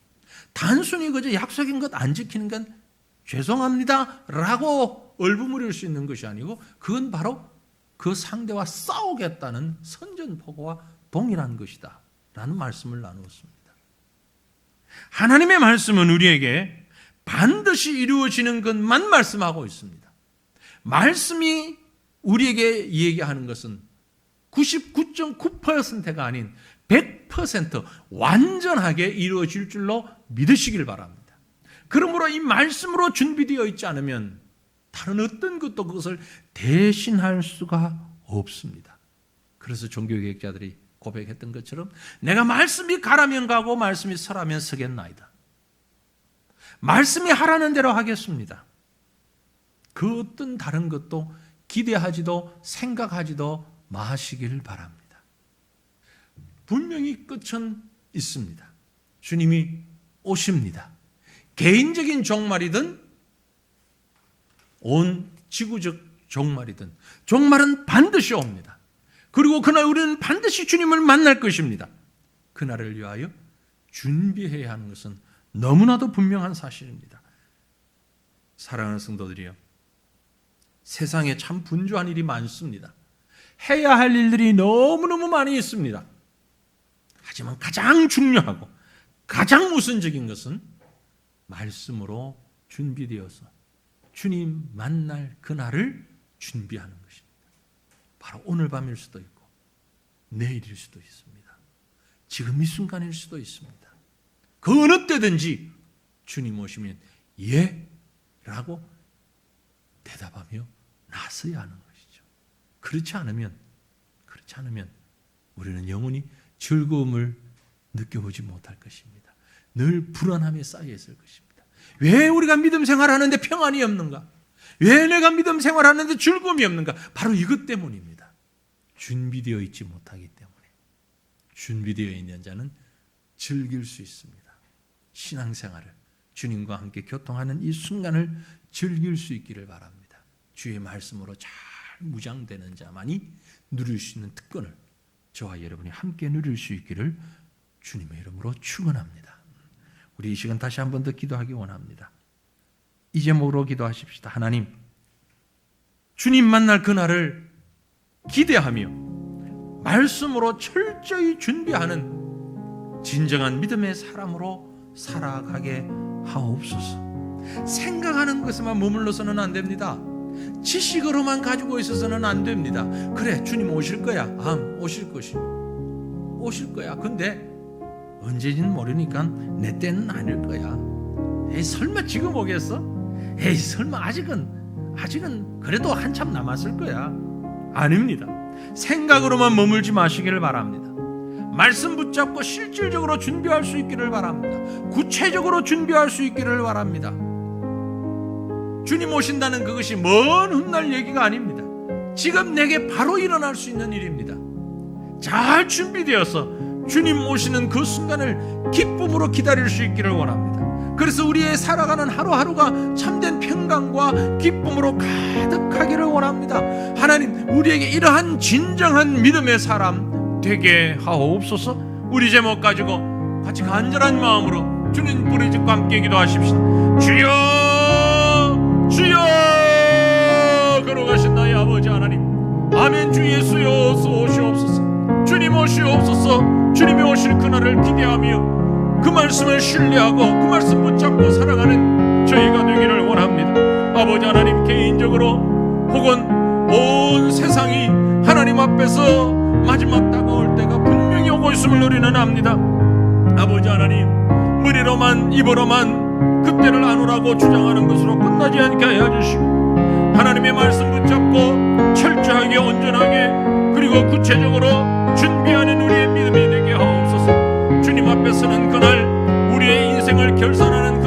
단순히 그저 약속인 것 안 지키는 건 죄송합니다 라고 얼부무릴 수 있는 것이 아니고 그건 바로 그 상대와 싸우겠다는 선전포고와 동일한 것이다 라는 말씀을 나누었습니다. 하나님의 말씀은 우리에게 반드시 이루어지는 것만 말씀하고 있습니다. 말씀이 우리에게 얘기하는 것은 99.9%가 아닌 100% 완전하게 이루어질 줄로 믿으시길 바랍니다. 그러므로 이 말씀으로 준비되어 있지 않으면 다른 어떤 것도 그것을 대신할 수가 없습니다. 그래서 종교개혁자들이 고백했던 것처럼 내가 말씀이 가라면 가고 말씀이 서라면 서겠나이다. 말씀이 하라는 대로 하겠습니다. 그 어떤 다른 것도 기대하지도 생각하지도 마시길 바랍니다. 분명히 끝은 있습니다. 주님이 오십니다. 개인적인 종말이든 온 지구적 종말이든 종말은 반드시 옵니다. 그리고 그날 우리는 반드시 주님을 만날 것입니다. 그날을 위하여 준비해야 하는 것은 너무나도 분명한 사실입니다. 사랑하는 성도들이요, 세상에 참 분주한 일이 많습니다. 해야 할 일들이 너무너무 많이 있습니다. 하지만 가장 중요하고 가장 우선적인 것은 말씀으로 준비되어서 주님 만날 그날을 준비하는 것입니다. 바로 오늘 밤일 수도 있고 내일일 수도 있습니다. 지금 이 순간일 수도 있습니다. 그 어느 때든지 주님 오시면 예 라고 대답하며 나서야 하는 것이죠. 그렇지 않으면 우리는 영원히 즐거움을 느껴보지 못할 것입니다. 늘 불안함에 쌓여 있을 것입니다. 왜 우리가 믿음 생활하는데 평안이 없는가? 왜 내가 믿음 생활하는데 즐거움이 없는가? 바로 이것 때문입니다. 준비되어 있지 못하기 때문에 준비되어 있는 자는 즐길 수 있습니다. 신앙생활을 주님과 함께 교통하는 이 순간을 즐길 수 있기를 바랍니다. 주의 말씀으로 잘 무장되는 자만이 누릴 수 있는 특권을 저와 여러분이 함께 누릴 수 있기를 주님의 이름으로 축원합니다. 우리 이 시간 다시 한 번 더 기도하기 원합니다. 이 제목으로 기도하십시다. 하나님, 주님 만날 그날을 기대하며 말씀으로 철저히 준비하는 진정한 믿음의 사람으로 살아가게 하옵소서. 생각하는 것에만 머물러서는 안 됩니다. 지식으로만 가지고 있어서는 안 됩니다. 그래, 주님 오실 거야. 오실 거야. 근데 언제인지는 모르니까 내 때는 아닐 거야. 에이, 설마 지금 오겠어? 에이, 설마 아직은 그래도 한참 남았을 거야. 아닙니다. 생각으로만 머물지 마시기를 바랍니다. 말씀 붙잡고 실질적으로 준비할 수 있기를 바랍니다. 구체적으로 준비할 수 있기를 바랍니다. 주님 오신다는 그것이 먼 훗날 얘기가 아닙니다. 지금 내게 바로 일어날 수 있는 일입니다. 잘 준비되어서 주님 오시는 그 순간을 기쁨으로 기다릴 수 있기를 원합니다. 그래서 우리의 살아가는 하루하루가 참된 평강과 기쁨으로 가득하기를 원합니다. 하나님, 우리에게 이러한 진정한 믿음의 사람 되게 하옵소서. 우리 제목 가지고 같이 간절한 마음으로 주님 부르짖고 함께 기도하십시다. 주여 걸어가신 나의 아버지 하나님, 아멘. 주 예수여 어서 오시옵소서. 주님 오시옵소서. 주님이 오실 그날을 기대하며 그 말씀을 신뢰하고 그 말씀 붙잡고 살아가는 저희가 되기를 원합니다. 아버지 하나님, 개인적으로 혹은 온 세상이 하나님 앞에서 마지막 다가올 때가 분명히 오고 있음을 우리는 압니다. 아버지 하나님, 머리로만 입으로만 그때를 안오라고 주장하는 것으로 끝나지 않게 하여 주시고 하나님의 말씀 붙잡고 철저하게 온전하게 그리고 구체적으로 준비하는 우리의 믿음이 되게 하옵소서. 주님 앞에 서는 그날, 우리의 인생을 결산하는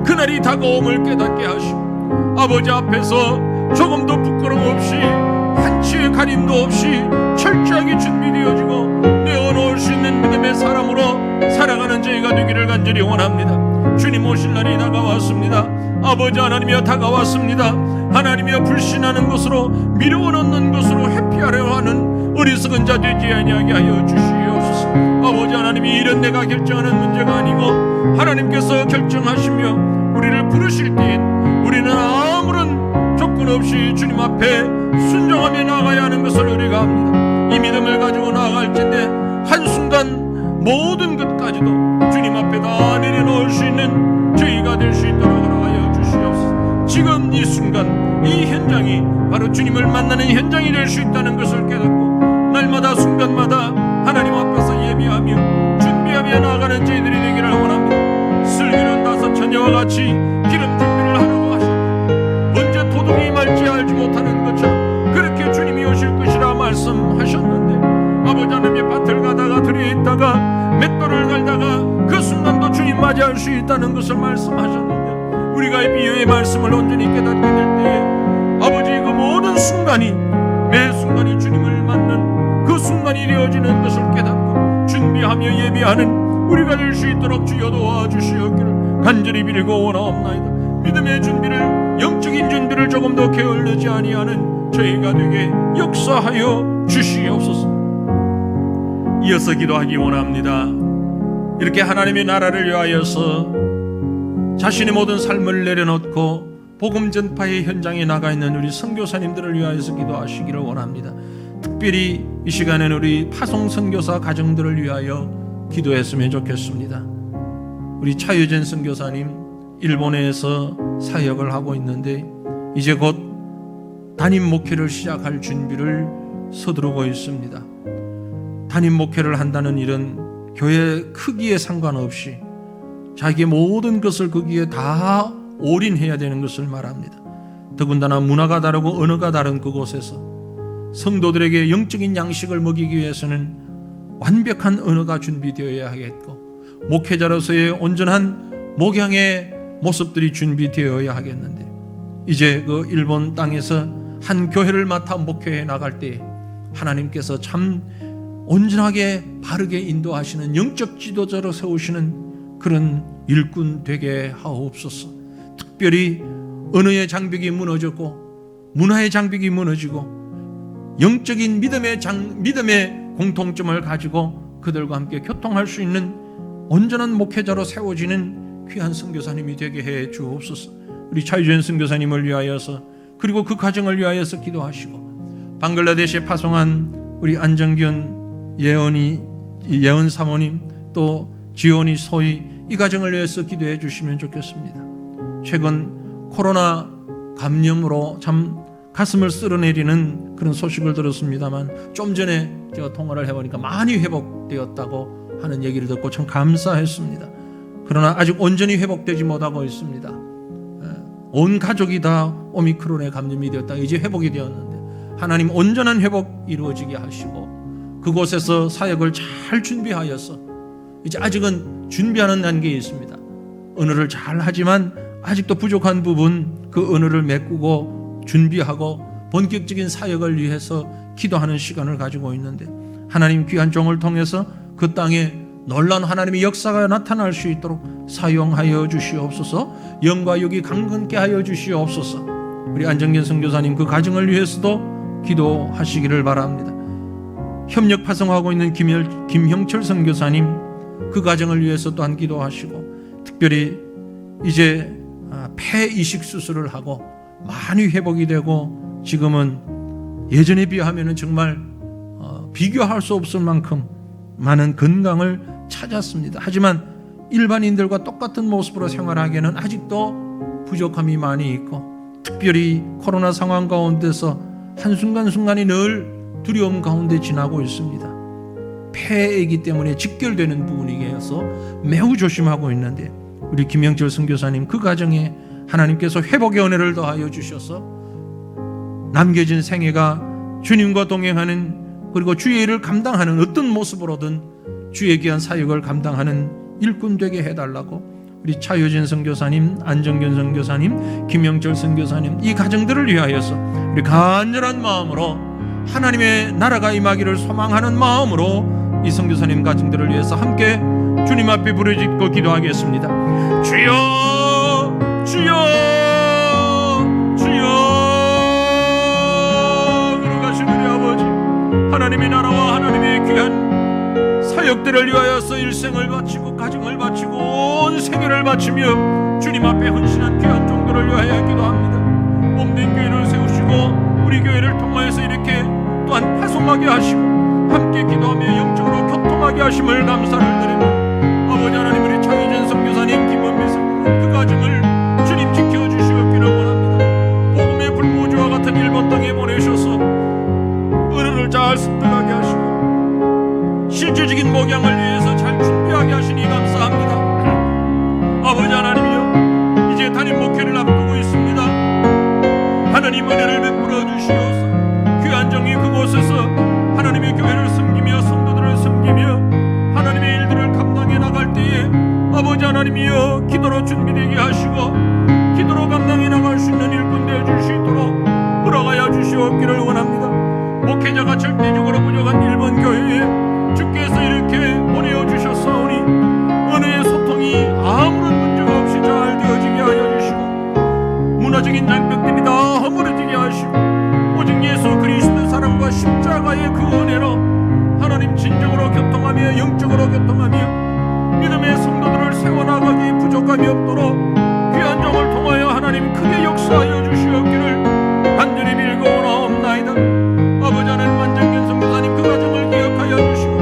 그날이 다가옴을 깨닫게 하시고 아버지 앞에서 조금도 부끄러움 없이 한치의 가림도 없이 철저하게 준비되어지고 내어놓을 수 있는 믿음의 사람으로 살아가는 저희가 되기를 간절히 원합니다. 주님 오실 날이 다가왔습니다. 아버지 하나님이여 다가왔습니다. 하나님이여 불신하는 것으로 미루어놓는 것으로 회피하려 하는 어리석은 자 되지 아니하게 하여 주시옵소서. 아버지 하나님이 이런 내가 결정하는 문제가 아니고 하나님께서 결정하시며 우리를 부르실 때에 우리는 아무런 조건 없이 주님 앞에 순종하며 나아가야 하는 것을 우리가 압니다. 이 믿음을 가지고 나아갈텐데 한순간 모든 것까지도 주님 앞에 다 내려놓을 수 있는 저희가 될 수 있도록 허락하여 주시옵소서. 지금 이 순간 이 현장이 바로 주님을 만나는 현장이 될 수 있다는 것을 깨닫고 날마다 순간마다 하나님 앞에서 예비하며 준비하며 나아가는 저희들이 되기를 원합니다. 슬기로운 다섯 처녀와 같이 기름 준비를 하라고 하셨고 언제 도둑이 임할지 알지 못하는 것처럼 그렇게 주님이 오실 것이라 말씀하셨는데 아버지 하나님의 밭을 가다가 들에 있다가 맷돌을 갈다가 그 순간도 주님 맞이할 수 있다는 것을 말씀하셨는데 우리가 이 비유의 말씀을 온전히 깨닫게 될 때에 아버지 그 모든 순간이 매 순간이 주님을 맞는 그 순간이 되어지는 것을 깨닫고 준비하며 예비하는 우리가 될 수 있도록 주여 도와주시옵기를 간절히 빌고 원하옵나이다. 믿음의 준비를, 영적인 준비를 조금 더 게을르지 아니하는 저희가 되게 역사하여 주시옵소서. 이어서 기도하기 원합니다. 이렇게 하나님의 나라를 위하여서 자신의 모든 삶을 내려놓고 복음 전파의 현장에 나가 있는 우리 선교사님들을 위하여서 기도하시기를 원합니다. 특별히 이 시간에는 우리 파송 선교사 가정들을 위하여 기도했으면 좋겠습니다. 우리 차유진 선교사님 일본에서 사역을 하고 있는데 이제 곧 담임 목회를 시작할 준비를 서두르고 있습니다. 담임 목회를 한다는 일은 교회 크기에 상관없이 자기의 모든 것을 거기에 다 올인해야 되는 것을 말합니다. 더군다나 문화가 다르고 언어가 다른 그곳에서 성도들에게 영적인 양식을 먹이기 위해서는 완벽한 언어가 준비되어야 하겠고 목회자로서의 온전한 목양의 모습들이 준비되어야 하겠는데 이제 그 일본 땅에서 한 교회를 맡아 목회해 나갈 때 하나님께서 참 온전하게 바르게 인도하시는 영적 지도자로 세우시는 그런 일꾼 되게 하옵소서. 특별히 언어의 장벽이 무너졌고 문화의 장벽이 무너지고 영적인 믿음의 공통점을 가지고 그들과 함께 교통할 수 있는 온전한 목회자로 세워지는 귀한 선교사님이 되게 해 주옵소서. 우리 차유전 선교사님을 위하여서 그리고 그 가정을 위하여서 기도하시고 방글라데시에 파송한 우리 안정균 예언 사모님 또 지원이 소희 이 가정을 위해서 기도해 주시면 좋겠습니다. 최근 코로나 감염으로 참 가슴을 쓸어내리는 그런 소식을 들었습니다만 좀 전에 제가 통화를 해보니까 많이 회복되었다고 하는 얘기를 듣고 참 감사했습니다. 그러나 아직 온전히 회복되지 못하고 있습니다. 온 가족이 다 오미크론에 감염이 되었다 이제 회복이 되었는데 하나님 온전한 회복 이루어지게 하시고 그곳에서 사역을 잘 준비하여서 이제 아직은 준비하는 단계에 있습니다. 언어를 잘 하지만 아직도 부족한 부분 그 언어를 메꾸고 준비하고 본격적인 사역을 위해서 기도하는 시간을 가지고 있는데 하나님 귀한 종을 통해서 그 땅에 놀라운 하나님의 역사가 나타날 수 있도록 사용하여 주시옵소서. 영과 육이 강건케 하여 주시옵소서. 우리 안정균 선교사님 그 가정을 위해서도 기도하시기를 바랍니다. 협력 파송하고 있는 김형철 선교사님 그 가정을 위해서 또한 기도하시고 특별히 이제 폐 이식 수술을 하고 많이 회복이 되고 지금은 예전에 비하면 정말 비교할 수 없을 만큼 많은 건강을 찾았습니다. 하지만 일반인들과 똑같은 모습으로 생활하기에는 아직도 부족함이 많이 있고 특별히 코로나 상황 가운데서 한순간순간이 늘 두려움 가운데 지나고 있습니다. 폐이기 때문에 직결되는 부분이어서 매우 조심하고 있는데 우리 김영철 선교사님 그 가정에 하나님께서 회복의 은혜를 더하여 주셔서 남겨진 생애가 주님과 동행하는 그리고 주의 일을 감당하는 어떤 모습으로든 주의 귀한 사역을 감당하는 일꾼 되게 해달라고 우리 차유진 선교사님, 안정균 선교사님, 김영철 선교사님 이 가정들을 위하여서 우리 간절한 마음으로 하나님의 나라가 임하기를 소망하는 마음으로 이 선교사님 가정들을 위해서 함께 주님 앞에 부르짖고 기도하겠습니다. 주여 주여 주여 그러가신 우리 아버지 하나님의 나라와 하나님의 귀한 사역들을 위하여서 일생을 바치고 가정을 바치고 온 생애를 바치며 주님 앞에 헌신한 귀한 종들을 위하여 기도합니다. 몸된 교회를 세우시고 우리 교회를 통하여서 이렇게 또한 파송하게 하시고 함께 기도하며 영적으로 교통하게 하심을 감사를 드립니다. 아버지 하나님 우리 차유진 선교사님 김원미 선교사님 그 가정을 주님 지켜주시옵기를 원합니다. 복음의 불모지와 같은 일본 땅에 보내셔서 은혜를 잘 습득하게 하시고 실제적인 목양을 위해서 잘 준비하게 하시니 감사합니다. 아버지 하나님이여 이제 단임 목회를 앞두고 있습니다. 하나님 은혜를 베풀어 주시옵소서. 귀한 종이 그곳에서 하나님의 교회를 섬기며 성도들을 섬기며 하나님의 일들을 감당해 나갈 때에 아버지 하나님이여 기도로 준비되게 하시고 기도로 감당해 나갈 수 있는 일꾼 되어 주시도록 허락하여 주시옵기를 원합니다. 목회자가 절대적으로 부족한 일본 교회에 주께서 이렇게 보내어 주셨사오니 언어의 소통이 아무런 문제가 없이 잘 되어지게 하여 주시고 문화적인 장벽들이 다 허물어지게 하시고 오직 예수 그리스도 사랑과 십자가의 그 은혜로 하나님 진정으로 교통하며 영적으로 교통하며 믿음의 성도들을 세워나가기 부족함이 없도록 귀한 종을 통하여 하나님 크게 역사하여 주시옵기를 간절히 빌고나옵나이다. 아버지 하나님 안정균 선교사님 그 가정을 기억하여 주시고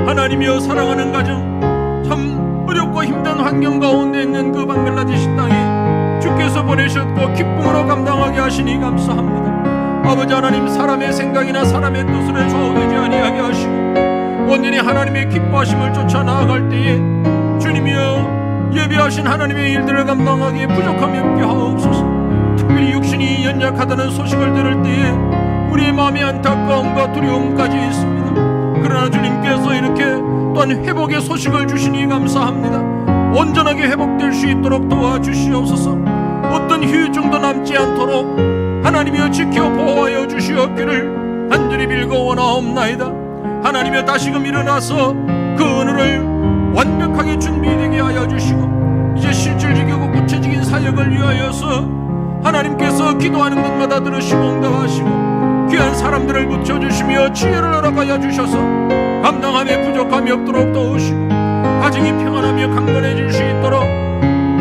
하나님이여 사랑하는 가정 참 어렵고 힘든 환경 가운데 있는 그 방글라데시 땅에 주께서 보내셨고 기쁨으로 감당하게 하시니 감사합니다. 아버지 하나님 사람의 생각이나 사람의 뜻으로 좌우되지 아니하게 하시고 온전히 하나님의 기뻐하심을 쫓아 나아갈 때에 주님이여 예비하신 하나님의 일들을 감당하기에 부족함이 없게 하옵소서. 특별히 육신이 연약하다는 소식을 들을 때에 우리의 마음이 안타까움과 두려움까지 있습니다. 그러나 주님께서 이렇게 또한 회복의 소식을 주시니 감사합니다. 온전하게 회복될 수 있도록 도와주시옵소서. 어떤 후유증도 남지 않도록 하나님이여 지켜 보호하여 주시옵기를 간절히 빌고 원하옵나이다. 하나님여, 다시금 일어나서 그 은혜를 완벽하게 준비되게 하여 주시고 이제 실질적이고 구체적인 사역을 위하여서 하나님께서 기도하는 것마다 들으시고 응답하시고 귀한 사람들을 붙여주시며 지혜를 허락하여 주셔서 감당함에 부족함이 없도록 도우시고 가정이 평안하며 강건해질 수 있도록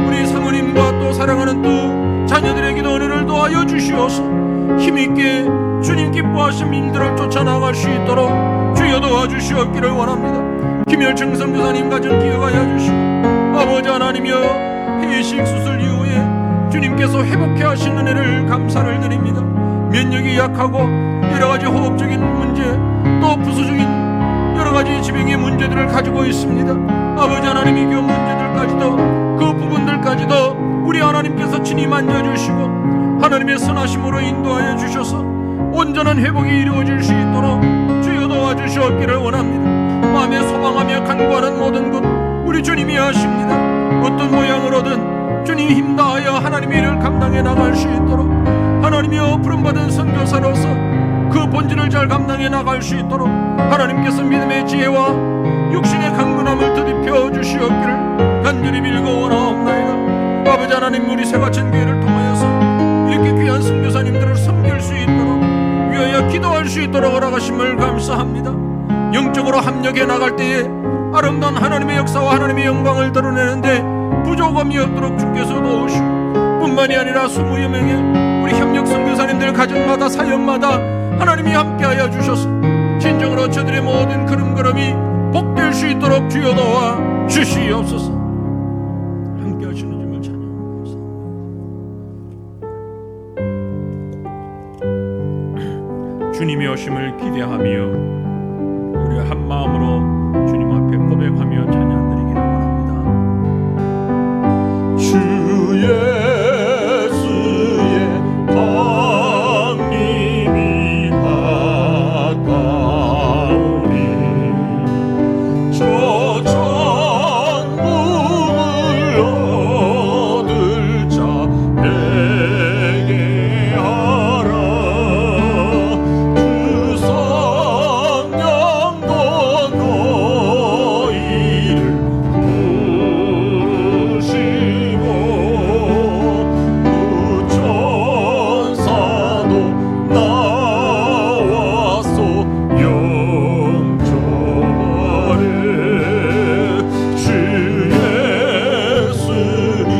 우리 사모님과 또 사랑하는 또 자녀들에게도 은혜를 도와여 주시어서 힘있게 주님 기뻐하신 일들을 쫓아나갈 수 있도록 주여 도와주시옵기를 원합니다. 김열청 선교사님 가정 기억하여 주시고 아버지 하나님이여, 해식 수술 이후에 주님께서 회복해 하신 은혜를 감사를 드립니다. 면역이 약하고 여러가지 호흡적인 문제 또 부수적인 여러가지 지병의 문제들을 가지고 있습니다. 아버지 하나님이 그 문제들까지도 그 부분들까지도 우리 하나님께서 친히 만져주시고 하나님의 선하심으로 인도하여 주셔서 온전한 회복이 이루어질 수 있도록 주여 도와주시옵기를 원합니다. 마음에 소망하며 간구하는 모든 것 우리 주님이 하십니다. 어떤 모양으로든 주님 힘 다하여 하나님의 일을 감당해 나갈 수 있도록 하나님이여, 부름받은 선교사로서 그 본질을 잘 감당해 나갈 수 있도록 하나님께서 믿음의 지혜와 육신의 강건함을 더입혀 주시옵기를 간절히 빌고 원하옵나이다. 아버지 하나님, 우리 새과천교회를 통하여서 이렇게 귀한 선교사님들을 섬길 수 있도록 위하여 기도할 수 있도록 허락하심을 감사합니다. 영적으로 합력해 나갈 때에 아름다운 하나님의 역사와 하나님의 영광을 드러내는데 부족함이 없도록 주께서 도우시고 뿐만이 아니라 20여 명의 우리 협력 선교사님들 가정마다 사역마다 하나님이 함께하여 주셔서 진정으로 저들의 모든 걸음걸음이 복될 수 있도록 주여 도와 주시옵소서. 함께하시는 주님을 찬양합니다. 주님의 오심을 기대하며 우리 한 마음으로 주님 앞에 고백하며 찬양드리기를 원합니다. 주 예수의 강림이 가까우니 저 천국을 얻을 자 되게 하라. 그 성령도 너희를 부르시고 그 천사도 나와서 영접하래. 주 예수님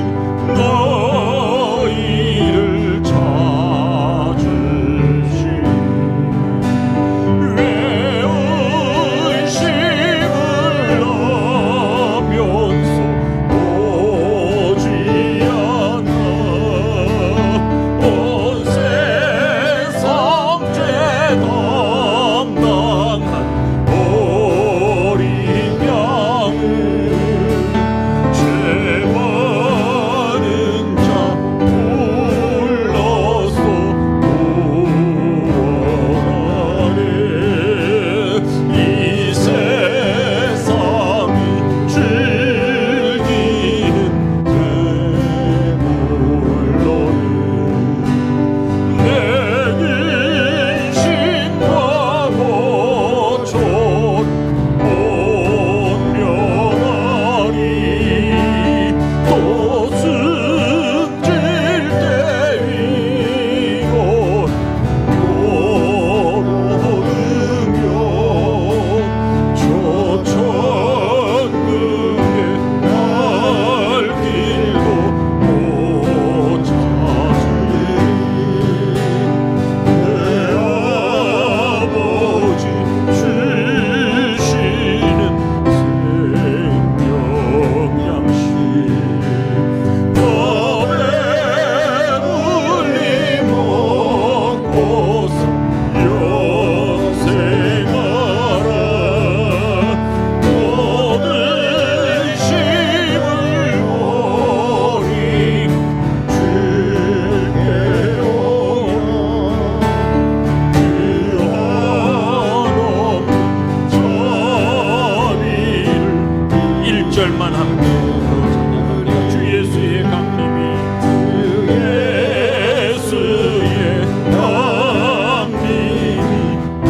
너희를 찾으시니 왜 의심을 하면서 오지 않나. 온 세상 죄 담당한 어린 양을 죄 많은 자 불러서 구원하래. 이 세상이 즐기는 대물로는 내 인신과 고촌 본명하리. 또 승질 때 위로 오르며 저 천국의 갈 길도 못 찾으리. 내 아버지 주시는 생명양식 밥에 물리 먹고서 영생하라. 모든 힘을 버리고 주께 오라. 그 한없는 자비를 1절만 함께 주 예수의 강림이 주 예수의 강림이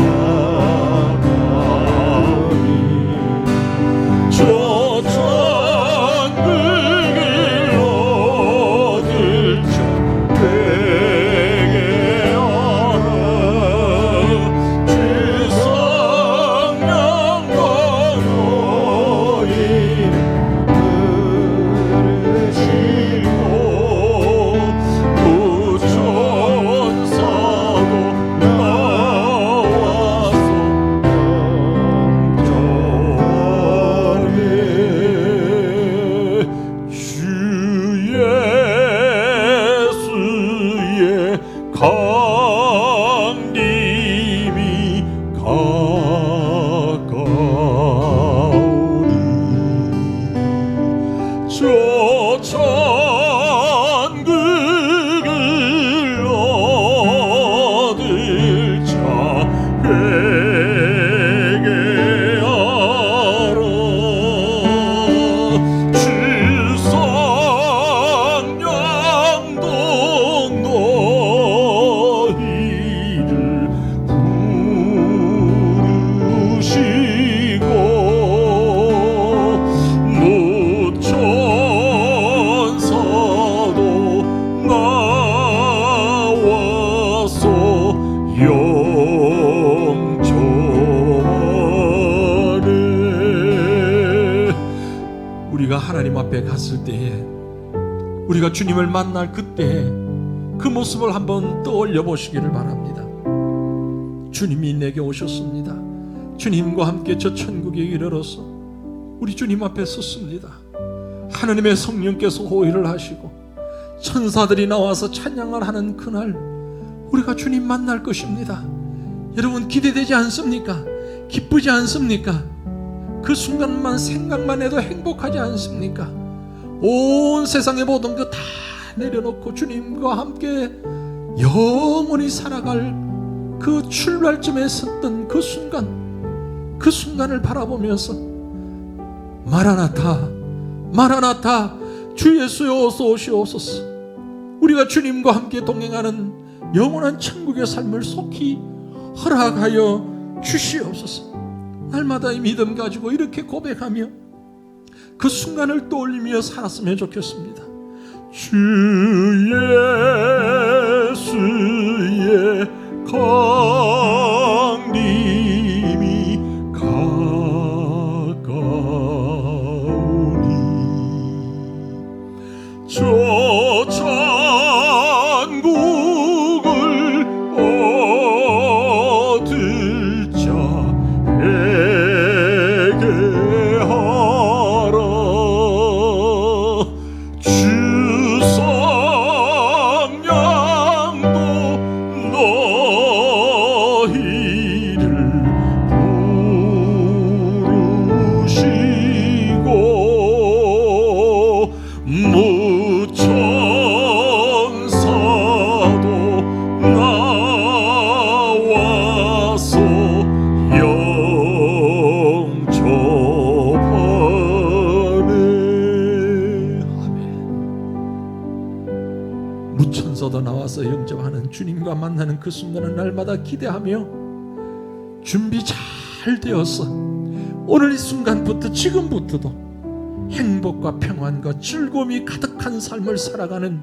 우리가 하나님 앞에 갔을 때에, 우리가 주님을 만날 그때에 그 모습을 한번 떠올려 보시기를 바랍니다. 주님이 내게 오셨습니다. 주님과 함께 저 천국에 이르러서 우리 주님 앞에 섰습니다. 하나님의 성령께서 호의를 하시고 천사들이 나와서 찬양을 하는 그날 우리가 주님 만날 것입니다. 여러분, 기대되지 않습니까? 기쁘지 않습니까? 그 순간만 생각만 해도 행복하지 않습니까? 온 세상의 모든 것 다 내려놓고 주님과 함께 영원히 살아갈 그 출발점에 섰던 그 순간, 그 순간을 바라보면서 마라나타, 마라나타, 주 예수여 어서 오시옵소서. 우리가 주님과 함께 동행하는 영원한 천국의 삶을 속히 허락하여 주시옵소서. 날마다 이 믿음 가지고 이렇게 고백하며 그 순간을 떠올리며 살았으면 좋겠습니다. 주 예수의 강림이 가까우니 저 천국을 얻을 자 회개하라. 주 성령도 너희를 부르시고 무천사도 나와서 영접하네. 아멘. 무천사도 나와서 영접하는 주님과 만나는 그 순간을 날마다 기대하며 준비 잘 되어서 오늘 이 순간부터, 지금부터도 행복과 평안과 즐거움이 가득한 삶을 살아가는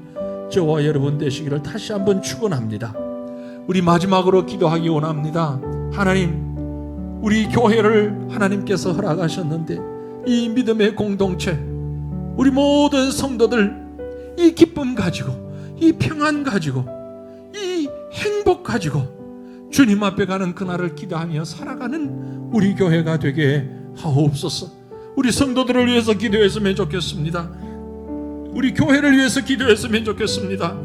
저와 여러분 되시기를 다시 한번 축원합니다. 우리 마지막으로 기도하기 원합니다. 하나님, 우리 교회를 하나님께서 허락하셨는데 이 믿음의 공동체, 우리 모든 성도들 이 기쁨 가지고, 이 평안 가지고, 이 행복 가지고 주님 앞에 가는 그날을 기대하며 살아가는 우리 교회가 되게 하옵소서. 우리 성도들을 위해서 기도했으면 좋겠습니다. 우리 교회를 위해서 기도했으면 좋겠습니다.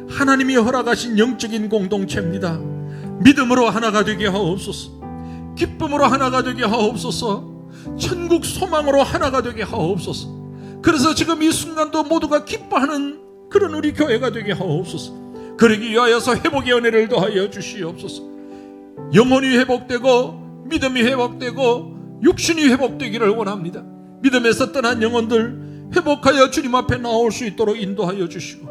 하나님이 허락하신 영적인 공동체입니다. 믿음으로 하나가 되게 하옵소서. 기쁨으로 하나가 되게 하옵소서. 천국 소망으로 하나가 되게 하옵소서. 그래서 지금 이 순간도 모두가 기뻐하는 그런 우리 교회가 되게 하옵소서. 그러기 위하여서 회복의 은혜를 더하여 주시옵소서. 영혼이 회복되고 믿음이 회복되고 육신이 회복되기를 원합니다. 믿음에서 떠난 영혼들 회복하여 주님 앞에 나올 수 있도록 인도하여 주시고,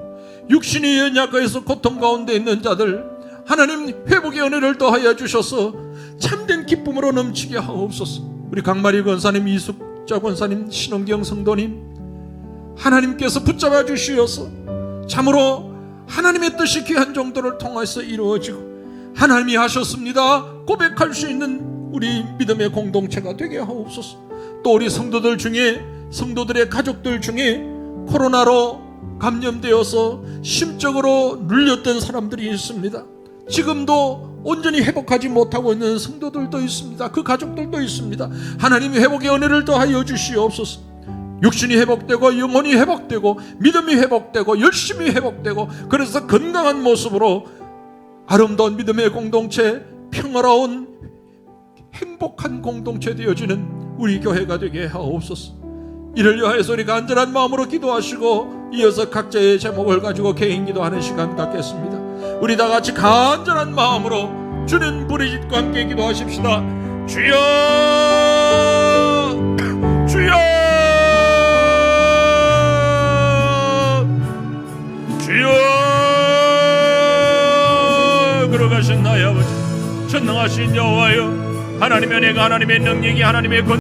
육신이 연약해서 고통 가운데 있는 자들 하나님 회복의 은혜를 더하여 주셔서 참된 기쁨으로 넘치게 하옵소서. 우리 강마리 권사님, 이숙자 권사님, 신원경 성도님 하나님께서 붙잡아 주시어서 참으로 하나님의 뜻이 귀한 정도를 통해서 이루어지고 하나님이 하셨습니다 고백할 수 있는 우리 믿음의 공동체가 되게 하옵소서. 또 우리 성도들 중에, 성도들의 가족들 중에 코로나로 감염되어서 심적으로 눌렸던 사람들이 있습니다. 지금도 온전히 회복하지 못하고 있는 성도들도 있습니다. 그 가족들도 있습니다. 하나님이 회복의 은혜를 더하여 주시옵소서. 육신이 회복되고 영혼이 회복되고 믿음이 회복되고 열심히 회복되고, 그래서 건강한 모습으로 아름다운 믿음의 공동체, 평화로운 행복한 공동체 되어지는 우리 교회가 되게 하옵소서. 이를 위하여서 우리가 간절한 마음으로 기도하시고 이어서 각자의 제목을 가지고 개인 기도하는 시간 갖겠습니다. 우리 다 같이 간절한 마음으로 주는 부르짖고 함께 기도하십시다. 주여, 주여, 주여. 걸어가신 나의 아버지, 전능하신 여호와여, 하나님의 은혜가, 하나님의 능력이, 하나님의 권